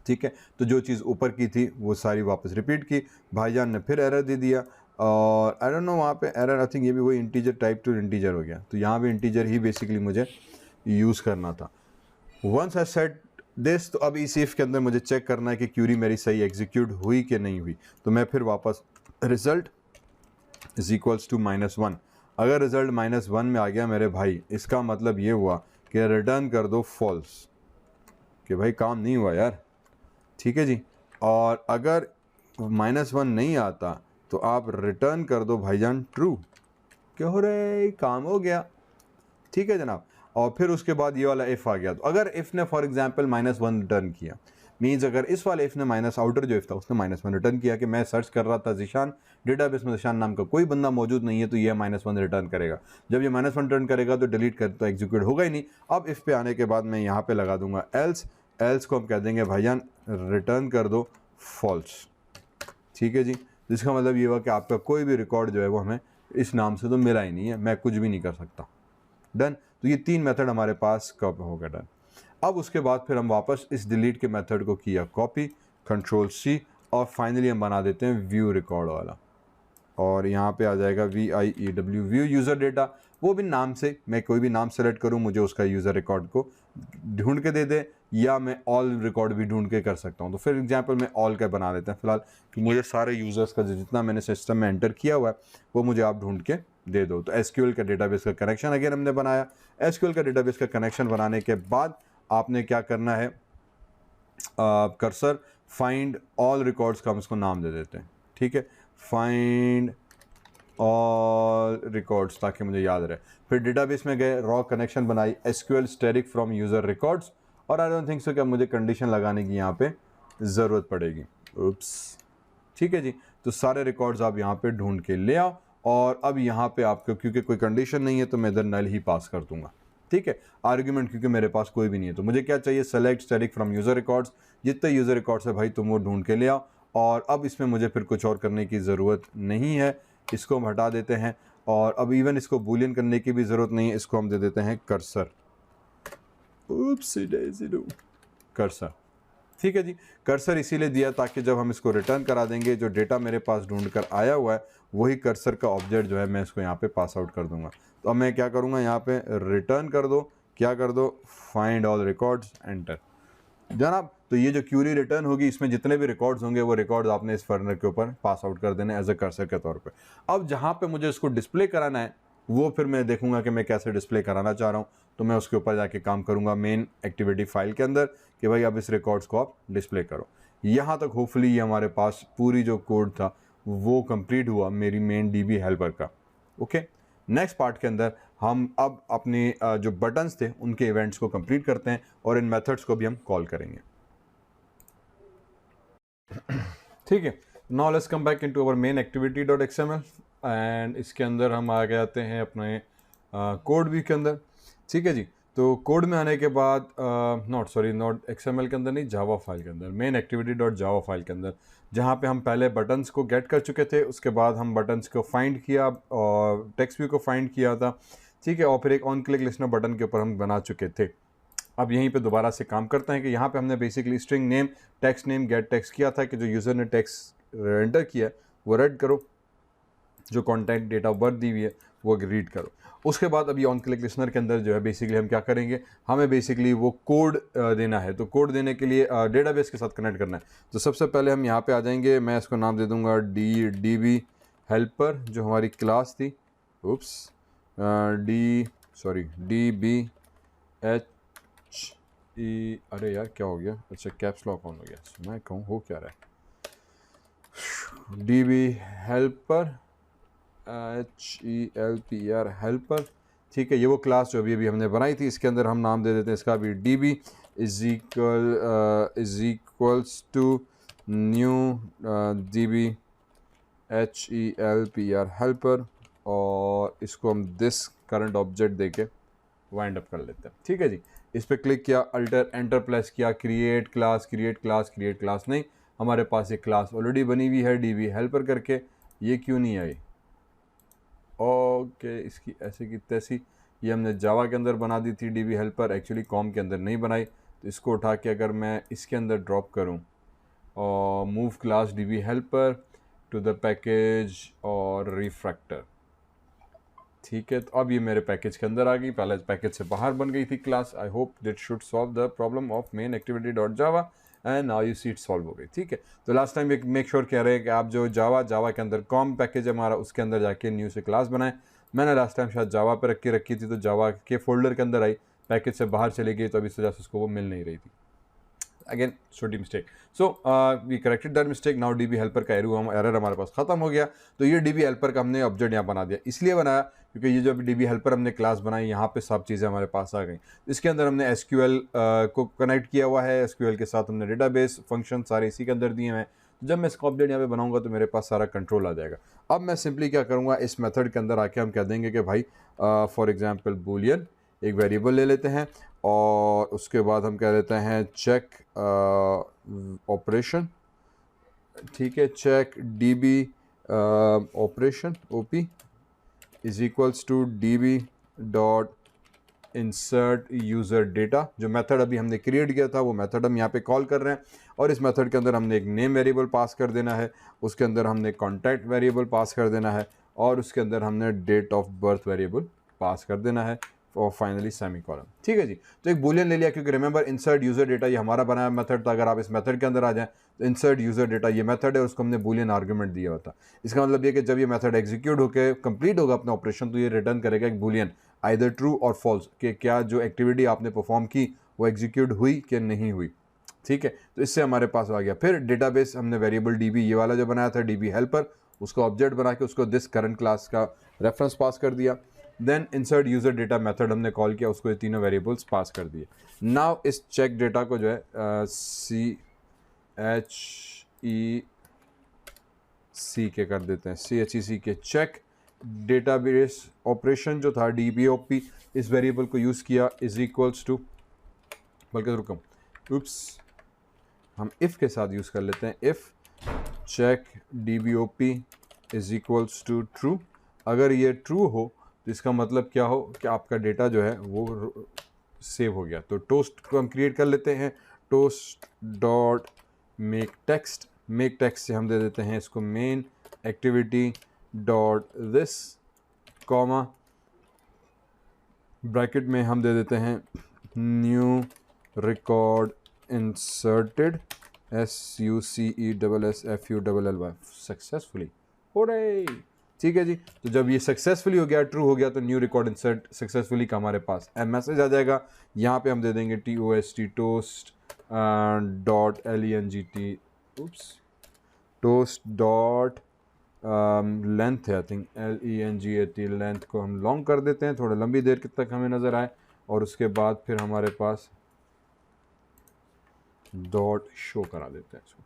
ठीक है, तो जो चीज़ ऊपर की थी वो सारी वापस रिपीट की। भाईजान ने फिर एरर दे दिया, और आई डोंट नो वहाँ पे एरर, आई थिंक ये भी वही इंटीजर टाइप टू इंटीजर हो गया, तो यहाँ भी इंटीजर ही बेसिकली मुझे यूज़ करना था। वंस आई सेट दिस, तो अब इस इफ के अंदर मुझे चेक करना है कि क्यूरी मेरी सही एग्जीक्यूट हुई कि नहीं हुई, तो मैं फिर वापस रिजल्ट इज इक्वल्स टू -1। अगर रिजल्ट -1 में आ गया मेरे भाई, इसका मतलब ये हुआ कि रिटर्न कर दो फॉल्स, कि भाई काम नहीं हुआ यार। ठीक है जी, और अगर -1 नहीं आता तो आप रिटर्न कर दो भाईजान ट्रू, क्या हो रहा है, काम हो गया। ठीक है जनाब, और फिर उसके बाद ये वाला इफ़ आ गया, तो अगर इफ़ ने फॉर एग्जांपल -1 रिटर्न किया, मीन्स अगर इस वाले इफ़ ने माइनस आउटर जो इफ़ था उसने -1 रिटर्न किया कि मैं सर्च कर रहा था ज़ीशान, डेटाबेस में ज़ीशान नाम का कोई बंदा मौजूद नहीं है, तो ये -1 रिटर्न करेगा। जब ये -1 रिटर्न करेगा तो डिलीट कर, तो एग्जीक्यूट होगा ही नहीं। अब इफ़ पे आने के बाद मैं यहाँ पे लगा दूंगा एल्स, एल्स को हम कह देंगे भाईजान रिटर्न कर दो फॉल्स। ठीक है जी, जिसका मतलब ये हुआ कि आपका कोई भी रिकॉर्ड जो है वो हमें इस नाम से तो मिला ही नहीं है, मैं कुछ भी नहीं कर सकता। डन। तो ये 3 मेथड हमारे पास कब हो गया डन। अब उसके बाद फिर हम वापस इस डिलीट के मेथड को किया कॉपी, कंट्रोल सी, और फाइनली हम बना देते हैं व्यू रिकॉर्ड वाला, और यहाँ पे आ जाएगा VIEW व्यू यूज़र डेटा। वो भी नाम से, मैं कोई भी नाम सेलेक्ट करूँ, मुझे उसका यूज़र रिकॉर्ड को ढूंढ के दे दे, या मैं ऑल रिकॉर्ड भी ढूंढ के कर सकता हूँ। तो फिर एग्जांपल मैं ऑल का बना देता हूँ फिलहाल, कि मुझे सारे यूज़र्स का जितना मैंने सिस्टम में एंटर किया हुआ है वो मुझे आप ढूंढ के दे दो। तो SQL का डेटाबेस का कनेक्शन अगेन हमने बनाया। SQL का डेटाबेस का कनेक्शन बनाने के बाद आपने क्या करना है, कर्सर फाइंड ऑल रिकॉर्ड्स का हम इसको नाम दे देते हैं, ठीक है, फाइंड ऑल रिकॉर्ड्स, ताकि मुझे याद रहे। फिर डेटाबेस में गए, रॉ कनेक्शन बनाई, SQL static from user records, और आई डोंट थिंक सो कि मुझे कंडीशन लगाने की यहाँ पे ज़रूरत पड़ेगी। उप्स, ठीक है जी। तो सारे रिकॉर्ड्स आप यहाँ पे ढूंढ के ले आओ, और अब यहाँ पे आपको क्योंकि कोई कंडीशन नहीं है तो मैं इधर नल ही पास कर दूंगा, ठीक है। आर्ग्यूमेंट क्योंकि मेरे पास कोई भी नहीं है, तो मुझे क्या चाहिए, select static from user records, जितने यूज़र रिकॉर्ड्स है भाई तुम वो ढूंढ के ले आओ। और अब इसमें मुझे फिर कुछ और करने की ज़रूरत नहीं है, इसको हम हटा देते हैं, और अब इवन इसको बूलियन करने की भी ज़रूरत नहीं है, इसको हम दे देते हैं कर्सर। कर्सर, ठीक है जी। कर्सर इसीलिए दिया ताकि जब हम इसको रिटर्न करा देंगे, जो डेटा मेरे पास ढूंढ कर आया हुआ है वही कर्सर का ऑब्जेक्ट जो है मैं इसको यहाँ पे पास आउट कर दूंगा। तो अब मैं क्या करूँगा, यहाँ पे रिटर्न कर दो, क्या कर दो, फाइंड ऑल रिकॉर्ड्स, एंटर जनाब। तो ये जो क्यूरी रिटर्न होगी, इसमें जितने भी रिकॉर्ड्स होंगे वो रिकॉर्ड्स आपने इस फर्नर के ऊपर पास आउट कर देने एज अ कर्सर के तौर पे। अब जहाँ पे मुझे इसको डिस्प्ले कराना है वो फिर मैं देखूंगा कि मैं कैसे डिस्प्ले कराना चाह रहा हूँ, तो मैं उसके ऊपर जाके काम करूँगा मेन एक्टिविटी फाइल के अंदर कि भाई अब इस रिकॉर्ड्स को आप डिस्प्ले करो। यहाँ तक होपफुली ये हमारे पास पूरी जो कोड था वो कंप्लीट हुआ मेरी मेन DB हेल्पर का। ओके, नेक्स्ट पार्ट के अंदर हम अब अपने जो बटन्स थे उनके इवेंट्स को कंप्लीट करते हैं, और इन मेथड्स को भी हम कॉल करेंगे, ठीक है। Now let's come back into our main activity dot XML, and इसके अंदर हम आ जाते हैं अपने कोड व्यू के अंदर, ठीक है जी। तो कोड में आने के बाद नॉट XML के अंदर नहीं, जावा फाइल के अंदर, main activity dot Java file के अंदर, जहाँ पे हम पहले बटन्स को गेट कर चुके थे, उसके बाद हम बटन्स को फाइंड किया और टेक्स्ट व्यू को फाइंड किया था, ठीक है, और फिर एक ऑन क्लिक लिस्टनर बटन के ऊपर हम बना चुके थे। अब यहीं पे दोबारा से काम करते हैं कि यहाँ पे हमने basically string name, text name, gate text किया था कि जो यूज़र ने टेक्स्ट एंटर किया है वो रेड करो, जो कॉन्टैक्ट डेट ऑफ बर्थ दी हुई है वो रीड करो। उसके बाद अभी ऑन क्लिक लिसनर के अंदर जो है बेसिकली हम क्या करेंगे, हमें बेसिकली वो कोड देना है। तो कोड देने के लिए डेटाबेस के साथ कनेक्ट करना है। तो सबसे पहले हम यहाँ पे आ जाएंगे, मैं इसको नाम दे दूँगा DB हेल्पर, जो हमारी क्लास थी, उप्स, DB अरे यार क्या हो गया, अच्छा कैप्स लॉक ऑन हो गया, मैं कहूँ हो क्या रहा है, DB हेल्पर HELPR हेल्पर, ठीक है। ये वो क्लास जो अभी हमने बनाई थी, इसके अंदर हम नाम दे देते हैं इसका भी DB is equals to new DB HELPR helper, और इसको हम दिस करंट ऑब्जेक्ट देके वाइंड अप कर लेते हैं, ठीक है जी। इस पर क्लिक किया, अल्टर एंटर प्रेस किया, क्रिएट क्लास नहीं, हमारे पास एक क्लास ऑलरेडी बनी हुई है DB हेल्पर करके, ये क्यों नहीं आई, ओके इसकी ऐसे की तैसी, ये हमने जावा के अंदर बना दी थी DB हेल्पर, एक्चुअली कॉम के अंदर नहीं बनाई। तो इसको उठा के अगर मैं इसके अंदर ड्रॉप करूं और move class DB helper to the package और रिफ्रैक्टर, ठीक है। तो अब ये मेरे पैकेज के अंदर आ गई, पहले पैकेज से बाहर बन गई थी class. I hope that should solve the problem of main activity dot Java, and now you see it solve हो गई, ठीक है। तो लास्ट टाइम एक मेक श्योर कह रहे हैं कि आप जो जावा के अंदर कॉम पैकेज हमारा, उसके अंदर जाके न्यू से क्लास बनाएं। मैंने लास्ट टाइम शायद जावा पे रखी थी, तो जावा के फोल्डर के अंदर आई, पैकेज से बाहर चली गई, तो अभी इस वजह से उसको वो मिल नहीं रही थी। अगेन छोटी mistake, so we corrected that mistake. Now DB helper का एरर हमारे पास खत्म हो गया। तो ये DB हेल्पर का हमने ऑब्जेक्ट यहाँ बना दिया, इसलिए बनाया क्योंकि ये जो अभी DB हेल्पर हमने क्लास बनाई, यहाँ पे सब चीज़ें हमारे पास आ गई। इसके अंदर हमने SQL को कनेक्ट किया हुआ है, SQL के साथ हमने डेटाबेस फंक्शन सारे इसी के अंदर दिए हैं। जब मैं इसका ऑब्जेक्ट यहाँ पे बनाऊंगा तो मेरे पास सारा कंट्रोल आ जाएगा। अब मैं सिंपली क्या करूँगा, इस मेथड के अंदर आके हम कह देंगे कि भाई फॉर एग्जाम्पल बूलियन एक वेरिएबल ले लेते हैं, और उसके बाद हम कह लेते हैं चेक ऑपरेशन ठीक है, check db operation op is equals to db dot insert user data. जो मेथड अभी हमने क्रिएट किया था वो मेथड हम यहाँ पे कॉल कर रहे हैं, और इस मेथड के अंदर हमने एक नेम वेरिएबल पास कर देना है, उसके अंदर हमने कॉन्टैक्ट वेरिएबल पास कर देना है, और उसके अंदर हमने date of birth variable pass कर देना है, और फाइनली सेमी कॉलम। ठीक है जी, तो एक बूलियन ले लिया, क्योंकि रिमेंबर इंसर्ट यूज़र डेटा ये हमारा बनाया मेथड था। अगर आप इस मेथड के अंदर आ जाएं तो इंसर्ट यूज़र डेटा ये मेथड है, उसको हमने बूलियन आर्गूमेंट दिया होता। इसका मतलब ये कि जब ये मेथड एग्जीक्यूट होकर कंप्लीट होगा अपना ऑपरेशन, तो ये रिटर्न करेगा एक बूलियन, आइदर ट्रू और फॉल्स, कि क्या जो एक्टिविटी आपने परफॉर्म की वो एग्जीक्यूट हुई कि नहीं हुई। ठीक है, तो इससे हमारे पास आ गया। फिर डेटाबेस हमने वेरिएबल डीबी ये वाला जो बनाया था, डीबी हेल्पर, उसको ऑब्जेक्ट बना के उसको दिस करंट क्लास का रेफरेंस पास कर दिया। Then insert user data method हमने कॉल किया, उसको ये तीनों वेरिएबल्स पास कर दिए। नाउ इस चेक डेटा को जो है CHEC के कर देते हैं, CHEC के चेक डेटाबेस ऑपरेशन जो था DBOP, इस वेरिएबल को यूज़ किया, इज इक्वल्स टू, बल्कि रुकम हम इफ़ के साथ यूज़ कर लेते हैं, if check DBOP is equals to true. अगर ये ट्रू हो तो इसका मतलब क्या हो कि आपका डेटा जो है वो सेव हो गया। तो टोस्ट को हम क्रिएट कर लेते हैं, toast dot make text, make text से हम दे देते हैं इसको main activity dot this, comma bracket में हम दे देते हैं new record inserted SUCESSFULLY successfully हो रही। ठीक है जी, तो जब ये सक्सेसफुली हो गया, ट्रू हो गया, तो न्यू रिकॉर्ड इंसर्ट सक्सेसफुली का हमारे पास मैसेज आ जाएगा। यहाँ पे हम दे देंगे TOST toast dot LENGT toast dot length है, आई थिंक LENGT, लेंथ को हम लॉन्ग कर देते हैं, थोड़ा लंबी देर तक हमें नज़र आए, और उसके बाद फिर हमारे पास डॉट शो करा देते हैं इसको।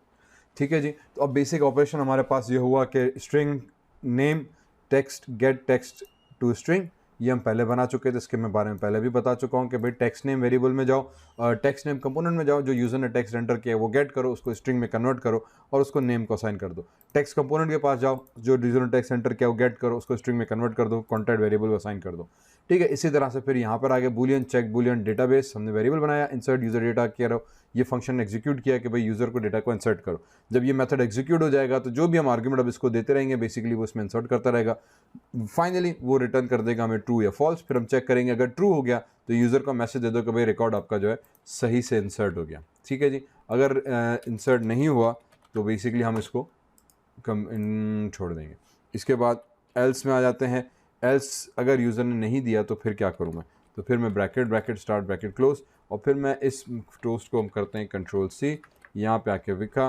ठीक है जी, तो अब बेसिक ऑपरेशन हमारे पास ये हुआ कि string name text get text to string, ये हम पहले बना चुके थे, इसके मैं बारे में पहले भी बता चुका हूँ कि भाई टेक्स्ट नेम वेरिएबल में जाओ, टेक्स्ट नेम कंपोनेंट में जाओ, जो यूज़र ने टेक्स्ट एंटर किया वो गेट करो, उसको स्ट्रिंग में कन्वर्ट करो और उसको नेम को असाइन कर दो। टेक्स्ट कंपोनेंट के पास जाओ, जो यूज़र ने टेक्स्ट एंटर किया वो गेट करो, उसको स्ट्रिंग में कन्वर्ट कर दो, कॉन्टैक्ट वेरिएबल को असाइन कर दो। ठीक है, इसी तरह से फिर यहाँ पर आगे बूलियन चेक बूलियन डेटाबेस हमने वेरिएबल बनाया, इंसर्ट यूज़र डेटा किया रहो, ये फंक्शन एग्जीक्यूट किया कि भाई यूज़र को डेटा को इंसर्ट करो। जब ये मेथड एग्जीक्यूट हो जाएगा तो जो भी हम आर्गुमेंट अब इसको देते रहेंगे बेसिकली वो इसमें इंसर्ट करता रहेगा, फाइनली वो रिटर्न कर देगा हमें ट्रू या फॉल्स। फिर हम चेक करेंगे, अगर ट्रू हो गया तो यूज़र को मैसेज दे दो कि भाई रिकॉर्ड आपका जो है सही से इंसर्ट हो गया। ठीक है जी, अगर इंसर्ट नहीं हुआ तो बेसिकली हम इसको छोड़ देंगे। इसके बाद एल्स में आ जाते हैं। एल्स अगर यूज़र ने नहीं दिया तो फिर क्या करूँ मैं, तो फिर मैं bracket bracket start bracket close, और फिर मैं इस टोस्ट को हम करते हैं Ctrl+C, यहाँ पे आके लिखा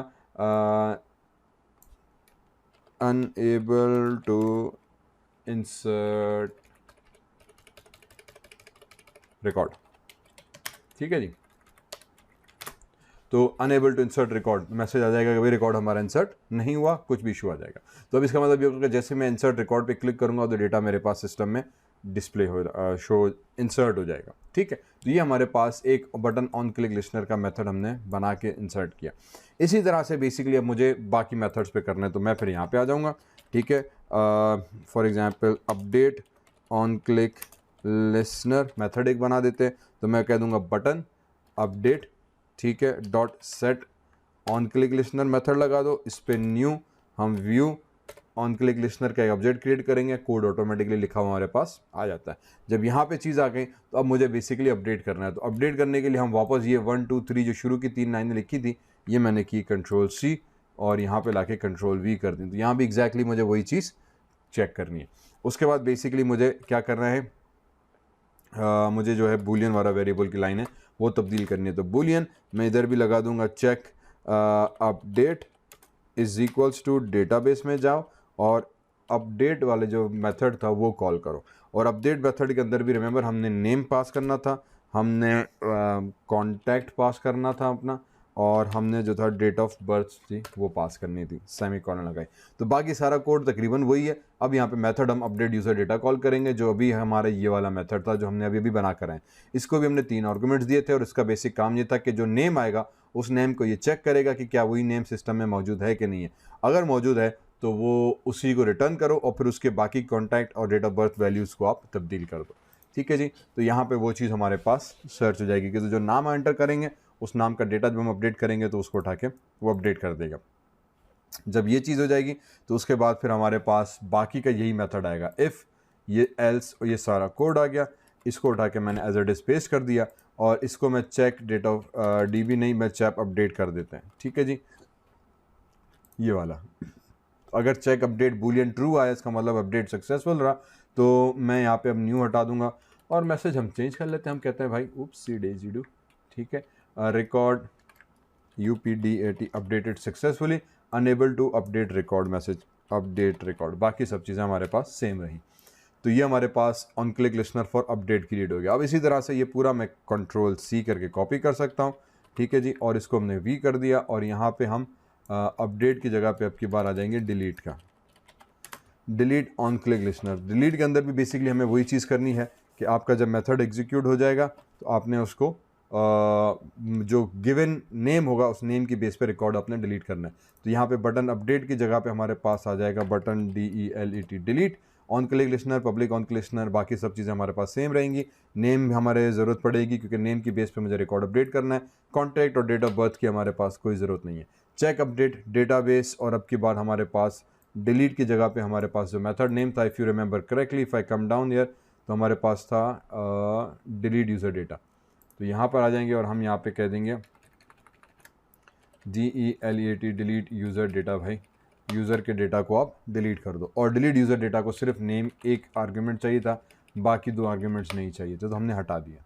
अनएबल टू इंसर्ट रिकॉर्ड। ठीक है जी, तो unable to insert record message आ जाएगा कि भाई रिकॉर्ड हमारा इंसर्ट नहीं हुआ, कुछ भी इशू आ जाएगा। तो अब इसका मतलब ये होगा जैसे मैं इंसर्ट रिकॉर्ड पे क्लिक करूंगा तो डेटा मेरे पास सिस्टम में डिस्प्ले हो शो इंसर्ट हो जाएगा। ठीक है, तो ये हमारे पास एक बटन ऑन क्लिक लिस्नर का मेथड हमने बना के इंसर्ट किया। इसी तरह से बेसिकली अब मुझे बाकी मेथड्स पे करना है, तो मैं फिर यहाँ पे आ जाऊँगा। ठीक है, for example update on click listener method एक बना देते हैं, तो मैं कह दूँगा बटन अपडेट, ठीक है, dot set on click listener method लगा दो, इस पर न्यू हम व्यू ऑन क्लिक लिस्नर का एक ऑब्जेक्ट क्रिएट करेंगे, कोड ऑटोमेटिकली लिखा हुआ हमारे पास आ जाता है। जब यहाँ पे चीज़ आ गई तो अब मुझे बेसिकली अपडेट करना है, तो अपडेट करने के लिए हम वापस ये 1 2 3 जो शुरू की 3 लाइनें लिखी थी ये मैंने की Ctrl+C और यहाँ पे लाके Ctrl+V कर दी, तो यहाँ भी एग्जैक्टली मुझे वही चीज़ चेक करनी है। उसके बाद बेसिकली मुझे क्या करना है, मुझे जो है बूलियन वाला वेरिएबल की लाइन है वो तब्दील करनी है, तो बूलियन मैं इधर भी लगा दूंगा check update is equals to database में जाओ और अपडेट वाले जो मेथड था वो कॉल करो, और अपडेट मेथड के अंदर भी रिमेंबर हमने नेम पास करना था, हमने कॉन्टैक्ट पास करना था अपना, और हमने जो था डेट ऑफ बर्थ थी वो पास करनी थी, सेमीकोलन लगाई। तो बाकी सारा कोड तकरीबन वही है। अब यहाँ पे मेथड हम अपडेट यूज़र डेटा कॉल करेंगे, जो अभी हमारा ये वाला मेथड था जो हमने अभी बना कर आए। इसको भी हमने 3 आर्गुमेंट्स दिए थे और इसका बेसिक काम ये था कि जो नेम आएगा उस नेम को ये चेक करेगा कि क्या वही नेम सिस्टम में मौजूद है कि नहीं है। अगर मौजूद है तो वो उसी को रिटर्न करो और फिर उसके बाकी कॉन्टैक्ट और डेट ऑफ बर्थ वैल्यूज़ को आप तब्दील कर दो। ठीक है जी। तो यहाँ पे वो चीज़ हमारे पास सर्च हो जाएगी कि जो नाम एंटर करेंगे उस नाम का डेटा जब हम अपडेट करेंगे तो उसको उठा के वो अपडेट कर देगा। जब ये चीज़ हो जाएगी तो उसके बाद फिर हमारे पास बाकी का यही मेथड आएगा, इफ़, ये एल्स और ये सारा कोड आ गया। इसको उठा के मैंने एज अ डिस पेस्ट कर दिया और इसको मैं चेक डेट ऑफ डीबी नहीं, मैं चैप अपडेट कर देते हैं। ठीक है जी, ये वाला। अगर चेक अपडेट बूलियन ट्रू आया इसका मतलब अपडेट सक्सेसफुल रहा। तो मैं यहाँ पे अब न्यू हटा दूंगा और मैसेज हम चेंज कर लेते हैं। हम कहते हैं भाई उप्स सी डेजी डू, ठीक है, record UPDAT updated successfully, unable to update record message, update record. बाकी सब चीज़ें हमारे पास सेम रही। तो ये हमारे pass on click listener for update create हो गया। अब इसी तरह से ये पूरा मैं Ctrl+C करके कॉपी कर सकता हूँ। ठीक है जी, और इसको हमने V कर दिया और यहाँ पे हम अपडेट की जगह पे अब की बार आ जाएंगे डिलीट का, delete on click listener. Delete के अंदर भी बेसिकली हमें वही चीज़ करनी है कि आपका जब मेथड एग्जीक्यूट हो जाएगा तो आपने उसको जो गिवन नेम होगा उस नेम की बेस पे रिकॉर्ड आपने डिलीट करना है। तो यहाँ पे बटन अपडेट की जगह पे हमारे पास आ जाएगा button DELET, delete on click listener, public on click listener. बाकी सब चीज़ें हमारे पास सेम रहेंगी। नेम हमारे ज़रूरत पड़ेगी क्योंकि नेम की बेस पे मुझे रिकॉर्ड अपडेट करना है। कॉन्टैक्ट और डेट ऑफ बर्थ की हमारे पास कोई ज़रूरत नहीं है। चेक अपडेट डेटाबेस, और अब की बार हमारे पास डिलीट की जगह पे हमारे पास जो मेथड नेम था, if you remember correctly, if I come down here, तो हमारे पास था डिलीट यूज़र डेटा। तो यहाँ पर आ जाएंगे और हम यहाँ पे कह देंगे DELET, डिलीट यूज़र डेटा। भाई यूज़र के डेटा को आप डिलीट कर दो। और डिलीट यूज़र डेटा को सिर्फ नेम एक आर्ग्यूमेंट चाहिए था, बाकी 2 आर्ग्यूमेंट्स नहीं चाहिए थे, तो हमने हटा दिया।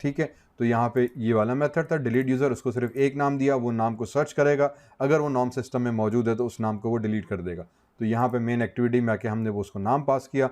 ठीक है, तो यहाँ पे ये वाला मेथड था डिलीट यूज़र, उसको सिर्फ एक नाम दिया, वो नाम को सर्च करेगा, अगर वो नाम सिस्टम में मौजूद है तो उस नाम को वो डिलीट कर देगा। तो यहाँ पे मेन एक्टिविटी में आके हमने वो उसको नाम पास किया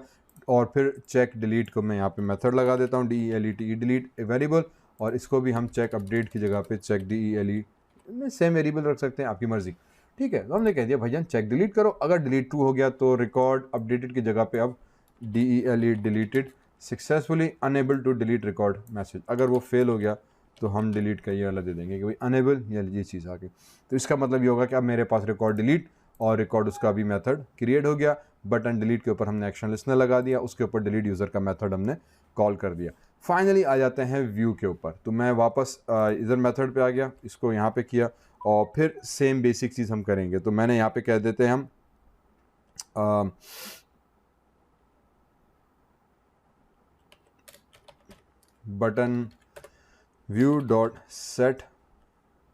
और फिर चेक डिलीट को मैं यहाँ पे मेथड लगा देता हूँ DELET डिलीट वेरिएबल, और इसको भी हम चेक अपडेट की जगह पे चेक DELET, सेम वेरिएबल रख सकते हैं, आपकी मर्जी। ठीक है, तो हमने कह दिया भाईजान चेक डिलीट करो। अगर डिलीट ट्रू हो गया तो रिकॉर्ड अपडेटेड की जगह पे अब DELET deleted successfully, unable to delete record message. अगर वो फेल हो गया तो हम डिलीट का ये वाला दे देंगे कि भाई अनेबल, या ये चीज़ आ गई। तो इसका मतलब ये होगा कि अब मेरे पास रिकॉर्ड डिलीट और रिकॉर्ड उसका भी मेथड क्रिएट हो गया। बटन डिलीट के ऊपर हमने एक्शन लिस्नर लगा दिया, उसके ऊपर डिलीट यूज़र का मेथड हमने कॉल कर दिया। फाइनली आ जाते हैं व्यू के ऊपर। तो मैं वापस इधर मेथड पे आ गया, इसको यहाँ पे किया और फिर सेम बेसिक चीज़ हम करेंगे। तो मैंने यहाँ पे कह देते हैं हम button view dot set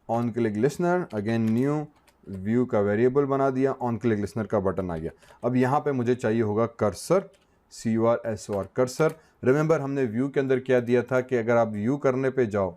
on click listener, again new view का वेरिएबल बना दिया, ऑन क्लिक लिसनर का बटन आ गया। अब यहाँ पे मुझे चाहिए होगा कर्सर, CURSOR कर्सर। रिमेंबर हमने व्यू के अंदर क्या दिया था कि अगर आप व्यू करने पे जाओ,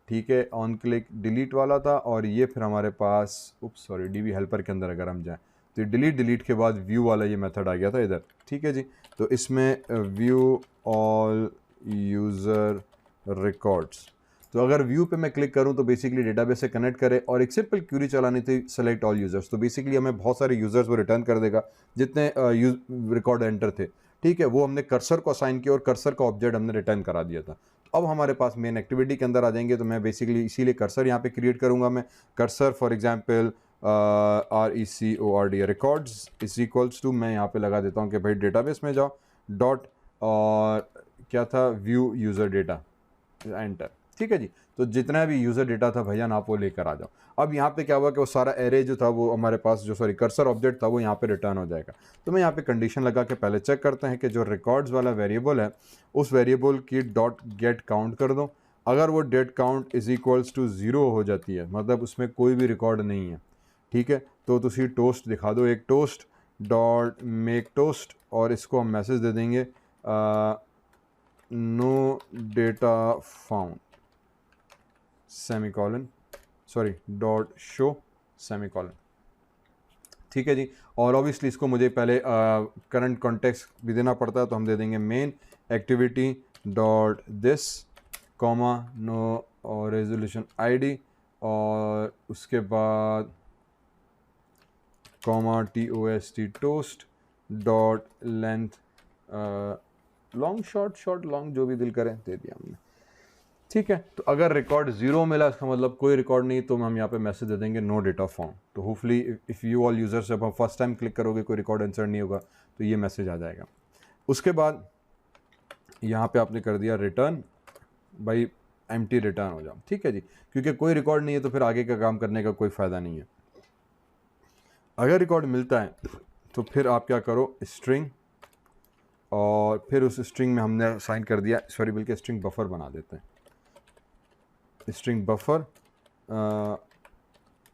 ठीक है, ऑन क्लिक डिलीट वाला था, और ये फिर हमारे पास सॉरी DB हेल्पर के अंदर अगर हम जाएँ तो डिलीट के बाद व्यू वाला ये मेथड आ गया था इधर। ठीक है जी, तो इसमें व्यू ऑल यूज़र रिकॉर्ड्स। तो अगर व्यू पे मैं क्लिक करूं तो बेसिकली डेटाबेस से कनेक्ट करे और एक सिंपल क्यूरी चलानी थी, सेलेक्ट ऑल यूज़र्स। तो बेसिकली हमें बहुत सारे यूज़र्स वो रिटर्न कर देगा जितने रिकॉर्ड एंटर थे। ठीक है, वो हमने कर्सर को असाइन किया और कर्सर का ऑब्जेक्ट हमने रिटर्न करा दिया था। तो अब हमारे पास मेन एक्टिविटी के अंदर आ जाएंगे। तो मैं बेसिकली इसीलिए कर्सर यहाँ पे क्रिएट करूँगा। मैं cursor for example RECORD records is equals to, मैं यहाँ पे लगा देता हूँ कि भाई डेटाबेस में जाओ, डॉट और क्या था, व्यू यूज़र डेटा, एंटर। ठीक है जी, तो जितना भी यूज़र डेटा था भैया आप वो लेकर आ जाओ। अब यहाँ पे क्या हुआ कि वो सारा एरे जो था वो हमारे पास जो कर्सर ऑब्जेक्ट था वो यहाँ पे रिटर्न हो जाएगा। तो मैं यहाँ पे कंडीशन लगा के पहले चेक करते हैं कि जो रिकॉर्ड्स वाला वेरिएबल है उस वेरिएबल की डॉट गेट काउंट कर दो। अगर वो date count is equals to 0 हो जाती है, मतलब उसमें कोई भी रिकॉर्ड नहीं है, ठीक है, तो तुसी टोस्ट दिखा दो, एक टोस्ट डॉट मेक टोस्ट, और इसको हम मैसेज दे देंगे no data found semicolon, sorry dot show semicolon. ठीक है जी, और ऑब्वियसली इसको मुझे पहले करंट कॉन्टेक्स्ट भी देना पड़ता है, तो हम दे देंगे main activity dot this comma no resolution ID और उसके बाद comma TOST toast dot length long short long जो भी दिल करे दे दिया हमने। ठीक है, तो अगर रिकॉर्ड ज़ीरो मिला इसका मतलब कोई रिकॉर्ड नहीं, तो हम यहाँ पे मैसेज दे देंगे नो डेटा फाउंड। तो hopefully if you all users जब हम फर्स्ट टाइम क्लिक करोगे कोई रिकॉर्ड इंसर्ट नहीं होगा तो ये मैसेज आ जाएगा। उसके बाद यहाँ पे आपने कर दिया रिटर्न भाई एम्प्टी रिटर्न हो जाओ। ठीक है जी, क्योंकि कोई रिकॉर्ड नहीं है तो फिर आगे का काम करने का कोई फ़ायदा नहीं है। अगर रिकॉर्ड मिलता है तो फिर आप क्या करो, स्ट्रिंग, और फिर उस स्ट्रिंग में हमने साइन कर दिया, सॉरी बल्कि स्ट्रिंग बफर बना देते हैं, स्ट्रिंग बफर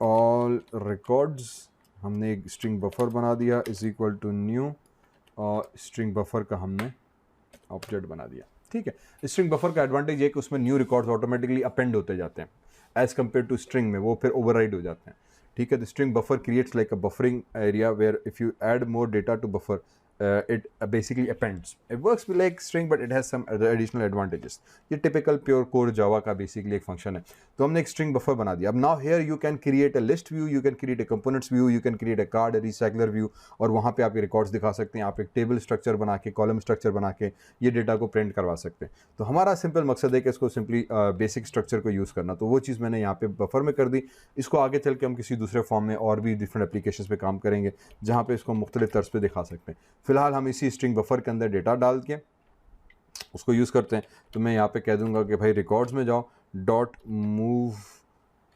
ऑल रिकॉर्ड्स, हमने एक स्ट्रिंग बफर बना दिया इज इक्वल टू न्यू, और स्ट्रिंग बफर का हमने ऑब्जेक्ट बना दिया। ठीक है, स्ट्रिंग बफर का एडवांटेज है कि उसमें न्यू रिकॉर्ड्स ऑटोमेटिकली अपेंड होते जाते हैं एज कम्पेयर टू स्ट्रिंग में वो फिर ओवरराइड हो जाते हैं। ठीक है, the string buffer creates like a buffering area where if you add more data to buffer it basically appends. It works like string but it has some other additional advantages. ये typical pure core Java का basically एक function है। तो हमने एक string buffer बना दिया। अब now here you can create a list view, you can create a components view, you can create a card, a recycler view, और वहाँ पे आप ये records दिखा सकते हैं। आप एक table structure बना के, column structure बना के ये data को print करवा सकते हैं। तो हमारा simple मकसद है कि इसको simply basic structure को use करना। तो वो चीज़ मैंने यहाँ पे buffer में कर दी। इसको आगे चल के हम किसी दूसरे फॉर्म में और भी different applications पे काम करेंगे जहाँ पे इसको मुख्तलिफ तर्ज पे दिखा सकते हैं। फिलहाल हम इसी स्ट्रिंग बफर के अंदर डेटा डाल के उसको यूज़ करते हैं। तो मैं यहाँ पे कह दूंगा कि भाई रिकॉर्ड्स में जाओ, डॉट मूव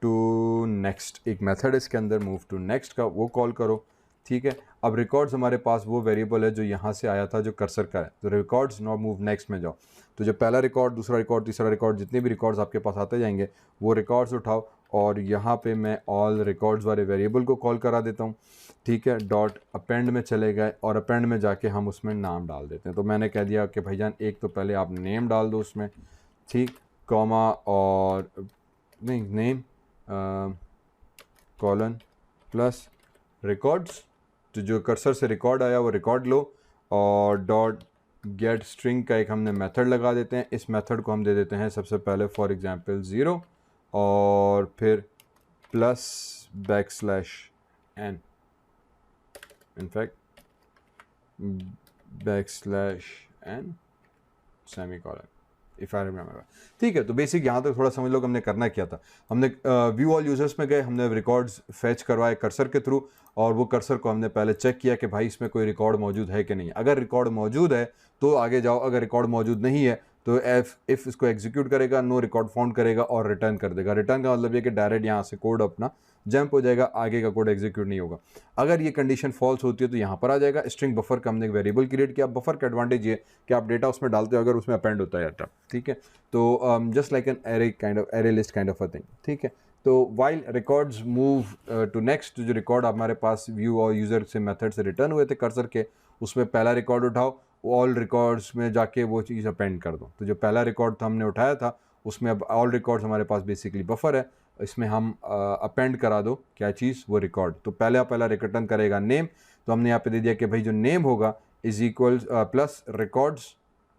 टू नेक्स्ट, एक मेथड है इसके अंदर मूव टू नेक्स्ट का, वो कॉल करो। ठीक है, अब रिकॉर्ड्स हमारे पास वो वेरिएबल है जो यहाँ से आया था जो कर्सर का है, तो रिकॉर्ड्स नॉट मूव नेक्स्ट में जाओ। तो जो पहला रिकॉर्ड, दूसरा रिकॉर्ड, तीसरा रिकॉर्ड, जितने भी रिकॉर्ड्स आपके पास आते जाएंगे वो रिकॉर्ड्स उठाओ और यहाँ पे मैं ऑल रिकॉर्ड्स वाले वेरिएबल को कॉल करा देता हूँ। ठीक है, डॉट अपेंड में चले गए और अपेंड में जाके हम उसमें नाम डाल देते हैं। तो मैंने कह दिया कि भाईजान एक तो पहले आप नेम डाल दो उसमें, ठीक, कॉमा और नहीं नेम कॉलन प्लस रिकॉर्ड्स, तो जो कर्सर से रिकॉर्ड आया वो रिकॉर्ड लो, और डॉट गेट स्ट्रिंग का एक हमने मेथड लगा देते हैं। इस मेथड को हम दे देते हैं सबसे पहले फॉर एग्जांपल 0 और फिर plus backslash n, in fact backslash n semicolon if I remember. ठीक है, तो बेसिक यहाँ तक थोड़ा समझ लो कि हमने करना क्या था। हमने व्यू ऑल यूजर्स में गए, हमने रिकॉर्ड्स फैच करवाए कर्सर के थ्रू, और वो कर्सर को हमने पहले चेक किया कि भाई इसमें कोई रिकॉर्ड मौजूद है कि नहीं। अगर रिकॉर्ड मौजूद है तो आगे जाओ, अगर रिकॉर्ड मौजूद नहीं है तो इफ़ इसको एग्जीक्यूट करेगा, नो रिकॉर्ड फाउंड करेगा और रिटर्न कर देगा। रिटर्न का मतलब ये कि डायरेक्ट यहाँ से कोड अपना जंप हो जाएगा, आगे का कोड एग्जीक्यूट नहीं होगा। अगर ये कंडीशन फॉल्स होती है तो यहाँ पर आ जाएगा। स्ट्रिंग बफर का हमने एक वेरिएबल क्रिएट किया। बफर का एडवांटेज ये कि आप डेटा उसमें डालते हो अगर उसमें अपेंड होता है डाटा। ठीक है, तो just like an array kind of array list kind of a thing. ठीक है, तो while records move to next, जो रिकॉर्ड हमारे पास व्यू और यूज़र से मेथड से रिटर्न हुए थे कर्सर के, उसमें पहला रिकॉर्ड उठाओ, ऑल रिकॉर्ड्स में जाके वो चीज़ अपेंड कर दो। तो जो पहला रिकॉर्ड था हमने उठाया था उसमें अब ऑल रिकॉर्ड्स हमारे पास बेसिकली बफर है, इसमें हम अपेंड करा दो क्या चीज़, वो रिकॉर्ड। तो पहला रिटर्न करेगा नेम, तो हमने यहाँ पे दे दिया कि भाई जो नेम होगा is equal plus records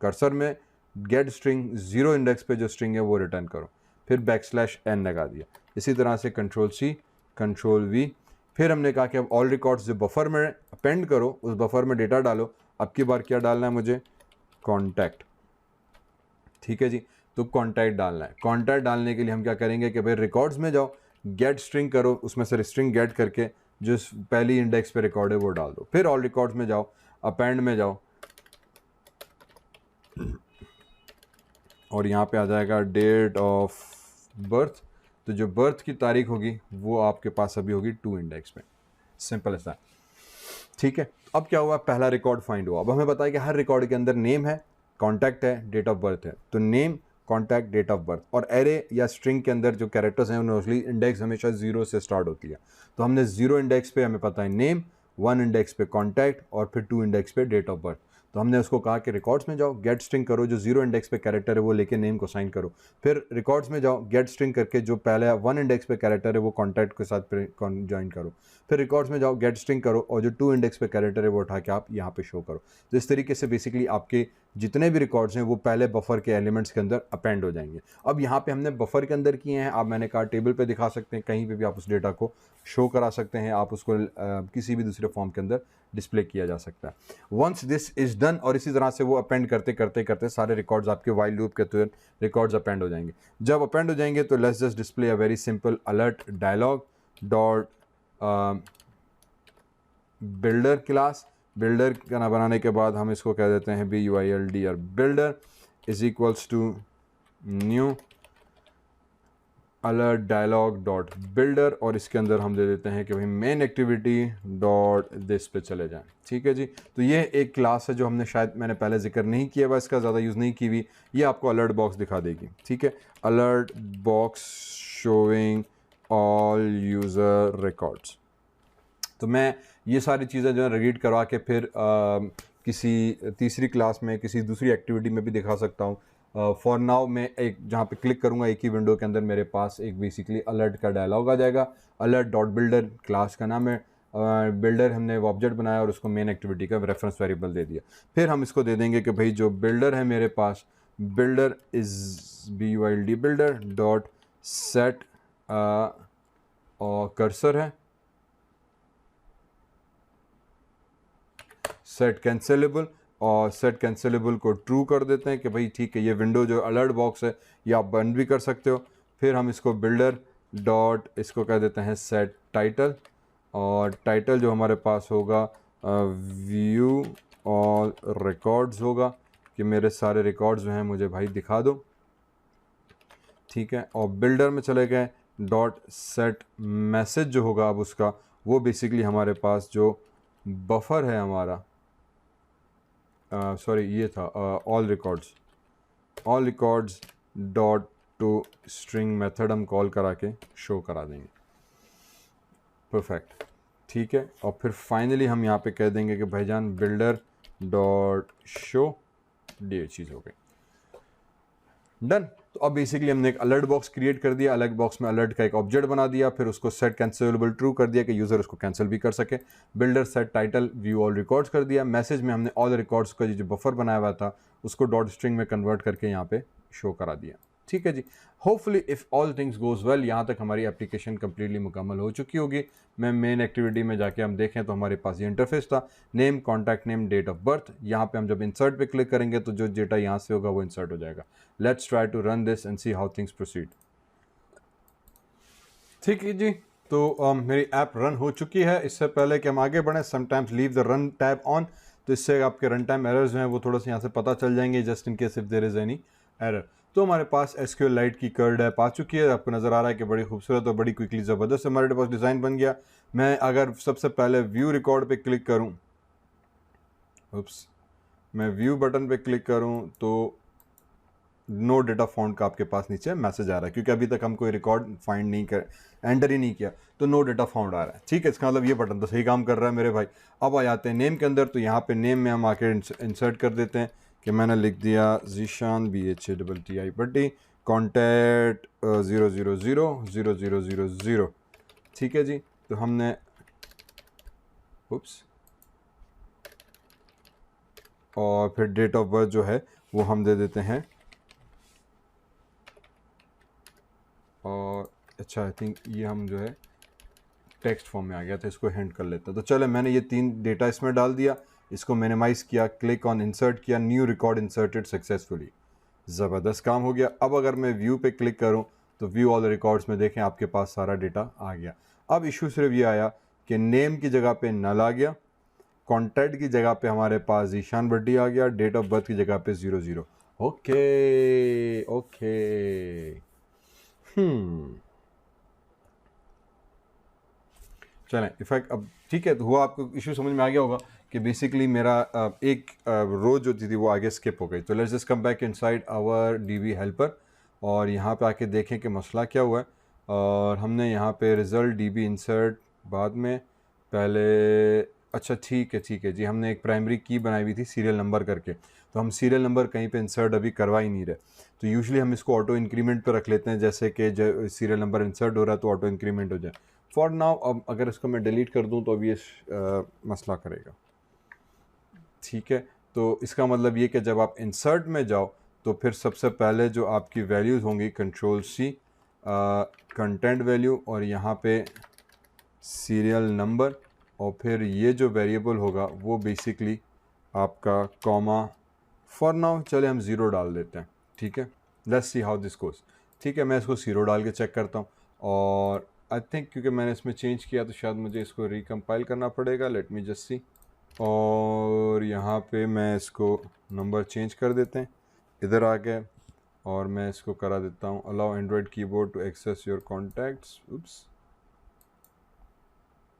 cursor में गेट स्ट्रिंग 0 इंडेक्स पे जो स्ट्रिंग है वो रिटर्न करो, फिर बैकस्लैश n लगा दिया। इसी तरह से कंट्रोल C कंट्रोल V, फिर हमने कहा कि अब ऑल रिकॉर्ड्स जो बफर में अपेंड करो, उस बफर में डेटा डालो। अब की बार क्या डालना है मुझे, कॉन्टैक्ट। ठीक है जी, तो कॉन्टैक्ट डालना है। कॉन्टैक्ट डालने के लिए हम क्या करेंगे कि भाई रिकॉर्ड्स में जाओ, गेट स्ट्रिंग करो, उसमें से स्ट्रिंग गेट करके जो पहली इंडेक्स पे रिकॉर्ड है वो डाल दो। फिर ऑल रिकॉर्ड्स में जाओ, अपेंड में जाओ और यहाँ पे आ जाएगा डेट ऑफ बर्थ, तो जो बर्थ की तारीख होगी वो आपके पास अभी होगी 2 इंडेक्स पे। सिंपल ऐसा। ठीक है, अब क्या हुआ, पहला रिकॉर्ड फाइंड हुआ। अब हमें बताया कि हर रिकॉर्ड के अंदर नेम है, कॉन्टैक्ट है, डेट ऑफ बर्थ है। तो name, contact, date of birth, और एरे या स्ट्रिंग के अंदर जो कैरेक्टर्स हैं मोस्टली इंडेक्स हमेशा 0 से स्टार्ट होती है। तो हमने 0 इंडेक्स पे हमें पता है नेम, 1 इंडेक्स पे कॉन्टैक्ट और फिर 2 इंडेक्स पे डेट ऑफ बर्थ। तो हमने उसको कहा कि रिकॉर्ड्स में जाओ, गेट स्ट्रिंग करो, जो 0 इंडेक्स पे कैरेक्टर है वो लेके नेम को साइन करो। फिर रिकॉर्ड्स में जाओ, गेट स्ट्रिंग करके जो पहले 1 इंडेक्स पे कैरेक्टर है वो कॉन्टैक्ट के साथ ज्वाइन करो। फिर रिकॉर्ड्स में जाओ, गेट स्ट्रिंग करो, और जो 2 इंडेक्स पे कैरेक्टर है वो उठा के आप यहाँ पे शो करो। तो इस तरीके से बेसिकली आपके जितने भी रिकॉर्ड्स हैं वो पहले बफर के एलिमेंट्स के अंदर अपेंड हो जाएंगे। अब यहाँ पे हमने बफर के अंदर किए हैं, आप मैंने कहा टेबल पे दिखा सकते हैं, कहीं पे भी आप उस डेटा को शो करा सकते हैं, आप उसको किसी भी दूसरे फॉर्म के अंदर डिस्प्ले किया जा सकता है। वंस दिस इज डन, और इसी तरह से वो अपेंड करते करते करते सारे रिकॉर्ड्स आपके वाइल लूप के तहत रिकॉर्ड्स अपेंड हो जाएंगे। जब अपेंड हो जाएंगे तो let's just display a very simple alert dialog dot builder class. Builder का ना बनाने के बाद हम इसको कह देते हैं BUILD और builder is equals to new alert dialog dot builder, और इसके अंदर हम दे देते हैं कि भाई मेन एक्टिविटी डॉट दिस पे चले जाएं। ठीक है जी, तो ये एक क्लास है जो हमने शायद मैंने पहले जिक्र नहीं किया, बस इसका ज़्यादा यूज़ नहीं की हुई। ये आपको अलर्ट बॉक्स दिखा देगी। ठीक है, alert box showing all user records. तो मैं ये सारी चीज़ें जो है रीड करवा के फिर किसी तीसरी क्लास में किसी दूसरी एक्टिविटी में भी दिखा सकता हूँ। फॉर नाउ मैं एक जहाँ पे क्लिक करूँगा एक ही विंडो के अंदर मेरे पास एक बेसिकली अलर्ट का डायलॉग आ जाएगा। अलर्ट डॉट बिल्डर क्लास का नाम है, बिल्डर हमने वो ऑब्जेक्ट बनाया और उसको मेन एक्टिविटी का रेफरेंस वेरिएबल दे दिया। फिर हम इसको दे देंगे कि भाई जो बिल्डर है मेरे पास, builder is BUILD builder dot set और कर्सर है सेट कैंसिलेबल, और सेट कैंसिलेबल को ट्रू कर देते हैं कि भाई ठीक है ये विंडो जो अलर्ट बॉक्स है ये आप बंद भी कर सकते हो। फिर हम इसको बिल्डर डॉट इसको कह देते हैं सेट टाइटल, और टाइटल जो हमारे पास होगा व्यू ऑल रिकॉर्ड्स होगा कि मेरे सारे रिकॉर्ड्स जो हैं मुझे भाई दिखा दो। ठीक है, और बिल्डर में चले गए डॉट सेट मैसेज जो होगा अब उसका वो बेसिकली हमारे पास जो बफर है हमारा सॉरी ये था all records dot to string method हम कॉल करा के शो करा देंगे। परफेक्ट, ठीक है, और फिर फाइनली हम यहाँ पे कह देंगे कि भाईजान बिल्डर डॉट शो, ये चीज़ हो गई डन। तो अब बेसिकली हमने एक अलर्ट बॉक्स क्रिएट कर दिया, अलर्ट बॉक्स में अलर्ट का एक ऑब्जेक्ट बना दिया, फिर उसको सेट कैंसिलेबल ट्रू कर दिया कि यूज़र उसको कैंसिल भी कर सके। Builder set title view all records कर दिया। मैसेज में हमने ऑल रिकॉर्ड्स का जो बफर बनाया हुआ था उसको डॉट स्ट्रिंग में कन्वर्ट करके यहाँ पे शो करा दिया। ठीक है जी, hopefully if all things goes well यहाँ तक हमारी एप्लीकेशन कम्प्लीटली मुकम्मल हो चुकी होगी। मैं मेन एक्टिविटी में जाके हम देखें तो हमारे पास ये इंटरफेस था, name, contact name, date of birth. यहाँ पे हम जब इंसर्ट पे क्लिक करेंगे तो जो डेटा यहाँ से होगा वो इंसर्ट हो जाएगा। Let's try to run this and see how things proceed. ठीक है जी, तो मेरी ऐप रन हो चुकी है। इससे पहले कि हम आगे बढ़ें, sometimes leave the run tab on, तो इससे आपके रन टाइम एरर्स हैं वो थोड़ा सा यहाँ से पता चल जाएंगे, just in case if there is any error. तो हमारे पास SQLite की कर्ड ऐप आ चुकी है, आपको नज़र आ रहा है कि बड़ी खूबसूरत और बड़ी क्विकली ज़बरदस्त हमारे पास डिज़ाइन बन गया। मैं अगर सबसे पहले व्यू रिकॉर्ड पे क्लिक करूं, मैं व्यू बटन पे क्लिक करूं तो नो डेटा फाउंड का आपके पास नीचे मैसेज आ रहा है, क्योंकि अभी तक हम कोई रिकॉर्ड फाइंड नहीं कर एंटर ही नहीं किया, तो नो डेटा फाउंड आ रहा है। ठीक है, इसका मतलब ये बटन तो सही काम कर रहा है मेरे भाई। अब आ जाते हैं नेम के अंदर, तो यहाँ पे नेम में हम आके इंसर्ट कर देते हैं कि मैंने लिख दिया ज़ीशान BHATTI भट्टी, कॉन्टैक्ट 0000000। ठीक है जी, तो हमने और फिर डेट ऑफ बर्थ जो है वो हम दे देते हैं, और अच्छा आई थिंक ये हम जो है टेक्स्ट फॉर्म में आ गया था, इसको हैंड कर लेते हैं। तो चले, मैंने ये 3 डेटा इसमें डाल दिया, इसको मिनिमाइज़ किया, क्लिक ऑन इंसर्ट किया, न्यू रिकॉर्ड इंसर्टेड सक्सेसफुली। ज़बरदस्त काम हो गया। अब अगर मैं व्यू पे क्लिक करूं तो व्यू ऑल रिकॉर्ड्स में देखें आपके पास सारा डेटा आ गया। अब इशू सिर्फ ये आया कि नेम की जगह पे नल आ गया, कॉन्टैक्ट की जगह पे हमारे पास ज़ीशान भट्टी आ गया, डेट ऑफ बर्थ की जगह पे 00। ओके ओके, चलें इफेक्ट अब ठीक है। तो हुआ, आपको इशू समझ में आ गया होगा कि बेसिकली मेरा एक रो जो थी वो आगे स्किप हो गई। तो let's just come back inside our DB helper और यहाँ पे आके देखें कि मसला क्या हुआ है। और हमने यहाँ पे रिज़ल्ट DB इंसर्ट बाद में पहले अच्छा ठीक है जी, हमने एक प्राइमरी की बनाई हुई थी सीरियल नंबर करके, तो हम सीरियल नंबर कहीं पे इंसर्ट अभी करवा ही नहीं रहे। तो यूजुअली हम इसको ऑटो इंक्रीमेंट पे रख लेते हैं, जैसे कि जो सीरियल नंबर इंसर्ट हो रहा है तो ऑटो इंक्रीमेंट हो जाए। फॉर नाउ अब अगर इसको मैं डिलीट कर दूं तो अब ये मसला करेगा। ठीक है, तो इसका मतलब ये कि जब आप इंसर्ट में जाओ तो फिर सबसे पहले जो आपकी वैल्यूज़ होंगी कंट्रोल सी कंटेंट वैल्यू और यहाँ पे सीरियल नंबर, और फिर ये जो वेरिएबल होगा वो बेसिकली आपका कॉमा, फॉर नाउ चले हम ज़ीरो डाल देते हैं। ठीक है, let's see how this goes. ठीक है, मैं इसको ज़ीरो डाल के चेक करता हूँ, और आई थिंक क्योंकि मैंने इसमें चेंज किया तो शायद मुझे इसको रिकम्पाइल करना पड़ेगा। लेट मी जस्ट सी, और यहाँ पे मैं इसको नंबर चेंज कर देते हैं, इधर आ गए, और मैं इसको करा देता हूँ allow android keyboard to access your contacts, oops,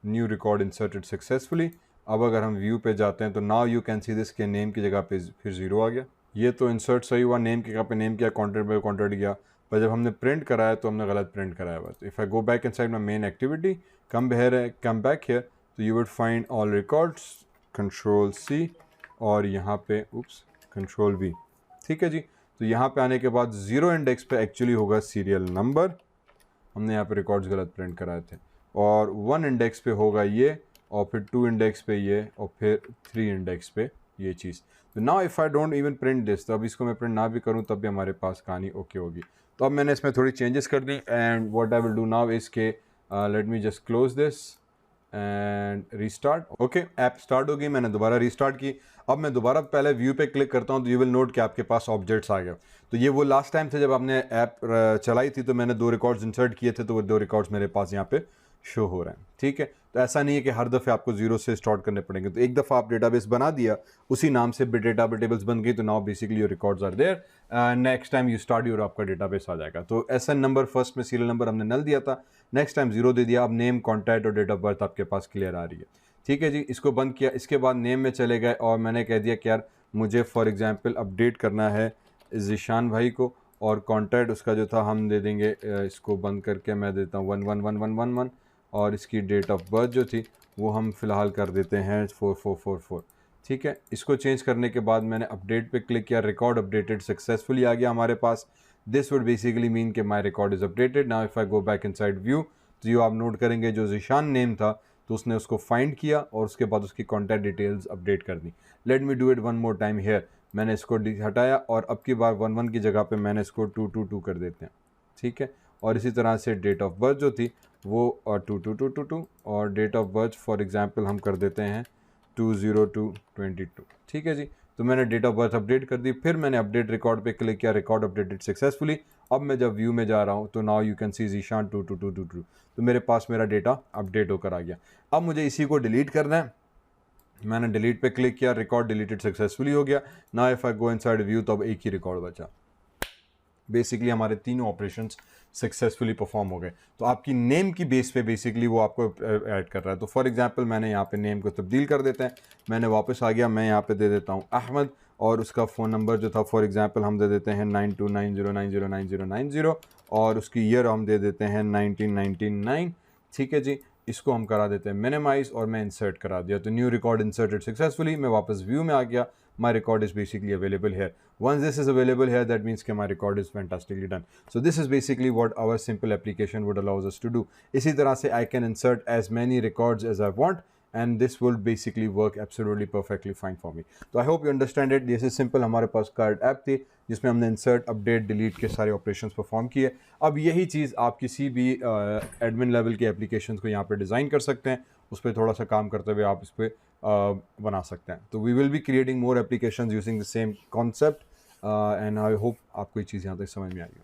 new record inserted successfully. अब अगर हम व्यू पे जाते हैं तो now you can see this के नेम की जगह पे फिर ज़ीरो आ गया। ये तो इंसर्ट सही हुआ, नेम की जगह पे नेम किया, कॉन्टेंट पे कॉन्टेंट गया, पर जब हमने प्रिंट कराया तो हमने गलत प्रिंट कराया हुआ। If I go back inside my main activity, come back here, तो you would find all records, control C, और यहाँ पे उप्स कंट्रोल वी। ठीक है जी, तो यहाँ पे आने के बाद ज़ीरो इंडेक्स पे एक्चुअली होगा सीरियल नंबर, हमने यहाँ पे रिकॉर्ड्स गलत प्रिंट कराए थे, और 1 इंडेक्स पे होगा ये, और फिर 2 इंडेक्स पे ये, और फिर 3 इंडेक्स पे ये चीज़। तो now if I don't even print this, तो अब इसको मैं प्रिंट ना भी करूँ तब भी हमारे पास कहानी ओके होगी। तो अब मैंने इसमें थोड़ी चेंजेस कर दी, and what I will do now is के let me just close this and restart. Okay, app start हो गई, मैंने दोबारा रीस्टार्ट की। अब मैं दोबारा पहले व्यू पे क्लिक करता हूँ तो यू विल नोट कि आपके पास ऑब्जेक्ट्स आ गए। तो ये वो लास्ट टाइम से जब आपने ऐप चलाई थी तो मैंने 2 रिकॉर्ड्स इंसर्ट किए थे, तो वो 2 रिकॉर्ड्स मेरे पास यहाँ पे शो हो रहे हैं। ठीक है, तो ऐसा नहीं है कि हर दफ़े आपको ज़ीरो से स्टार्ट करने पड़ेंगे। तो एक दफ़ा आप डेटाबेस बना दिया, उसी नाम से टेबल्स बन गई, तो now basically your records are there, next time you start your आपका डेटाबेस आ जाएगा। तो एसएन नंबर फर्स्ट में सीरियल नंबर हमने नल दिया था, नेक्स्ट टाइम ज़ीरो दे दिया, अब नेम, कॉन्टैक्ट और डेट ऑफ बर्थ आपके पास क्लियर आ रही है। ठीक है जी, इसको बंद किया, इसके बाद नेम में चले गए और मैंने कह दिया कि यार मुझे फॉर एग्जांपल अपडेट करना है ज़ीशान भाई को, और कॉन्टैक्ट उसका जो था हम दे देंगे, इसको बंद करके मैं देता हूँ 111111, और इसकी डेट ऑफ बर्थ जो थी वो हम फ़िलहाल कर देते हैं 4444। ठीक है, इसको चेंज करने के बाद मैंने अपडेट पे क्लिक किया, रिकॉर्ड अपडेटेड सक्सेसफुली आ गया हमारे पास। दिस वुड बेसिकली मीन कि my record is updated. Now if I go back inside view, तो ये आप नोट करेंगे जो ज़ीशान नेम था तो उसने उसको फाइंड किया और उसके बाद उसकी कॉन्टैक्ट डिटेल्स अपडेट कर दी। Let me do it one more time here, मैंने इसको हटाया और अब की बार 11 की जगह पे मैंने इसको 222 कर देते हैं। ठीक है, और इसी तरह से डेट ऑफ बर्थ जो थी वो 22222, और date of birth for example हम कर देते हैं 20222। ठीक है जी, तो मैंने डेट ऑफ बर्थ अपडेट कर दी, फिर मैंने अपडेट रिकॉर्ड पे क्लिक किया, रिकॉर्ड अपडेटेड सक्सेसफुली। अब मैं जब व्यू में जा रहा हूँ तो नाउ यू कैन सी ज़ीशान 22222, तो मेरे पास मेरा डेटा अपडेट होकर आ गया। अब मुझे इसी को डिलीट करना है, मैंने डिलीट पे क्लिक किया, रिकॉर्ड डिलीटेड सक्सेसफुली हो गया। Now if I go inside view तो अब एक ही रिकॉर्ड बचा। बेसिकली हमारे तीनों ऑपरेशंस सक्सेसफुली परफॉर्म हो गए। तो आपकी नेम की बेस पे बेसिकली वो आपको ऐड कर रहा है। तो फॉर एग्जांपल मैंने यहाँ पे नेम को तब्दील कर देते हैं, मैंने वापस आ गया, मैं यहाँ पे दे देता हूँ अहमद, और उसका फ़ोन नंबर जो था फॉर एग्जांपल हम दे देते हैं 9290909090, और उसकी ईयर हम दे देते हैं 1999। ठीक है जी, इसको हम करा देते हैं मिनिमाइज़, और मैं इंसर्ट करा दिया, तो न्यू रिकॉर्ड इंसर्टेड सक्सेसफुली। मैं वापस व्यू में आ गया, my record is basically available here. Once this is available here, that means that my record is fantastically done. So this is basically what our simple application would allow us to do. इसी तरह से I can insert as many records as I want, and this will basically work absolutely perfectly fine for me. So I hope you understand it. This is simple. हमारे पास card app थी जिसमें हमने insert, update, delete के सारे operations perform किए। अब यही चीज़ आप किसी भी admin level के applications को यहाँ पे डिज़ाइन कर सकते हैं, उस पर थोड़ा सा काम करते हुए आप इस पर बना सकते हैं। तो we will be creating more applications using the same concept, and I hope आपको ये चीज़ यहाँ तक समझ में आई हो।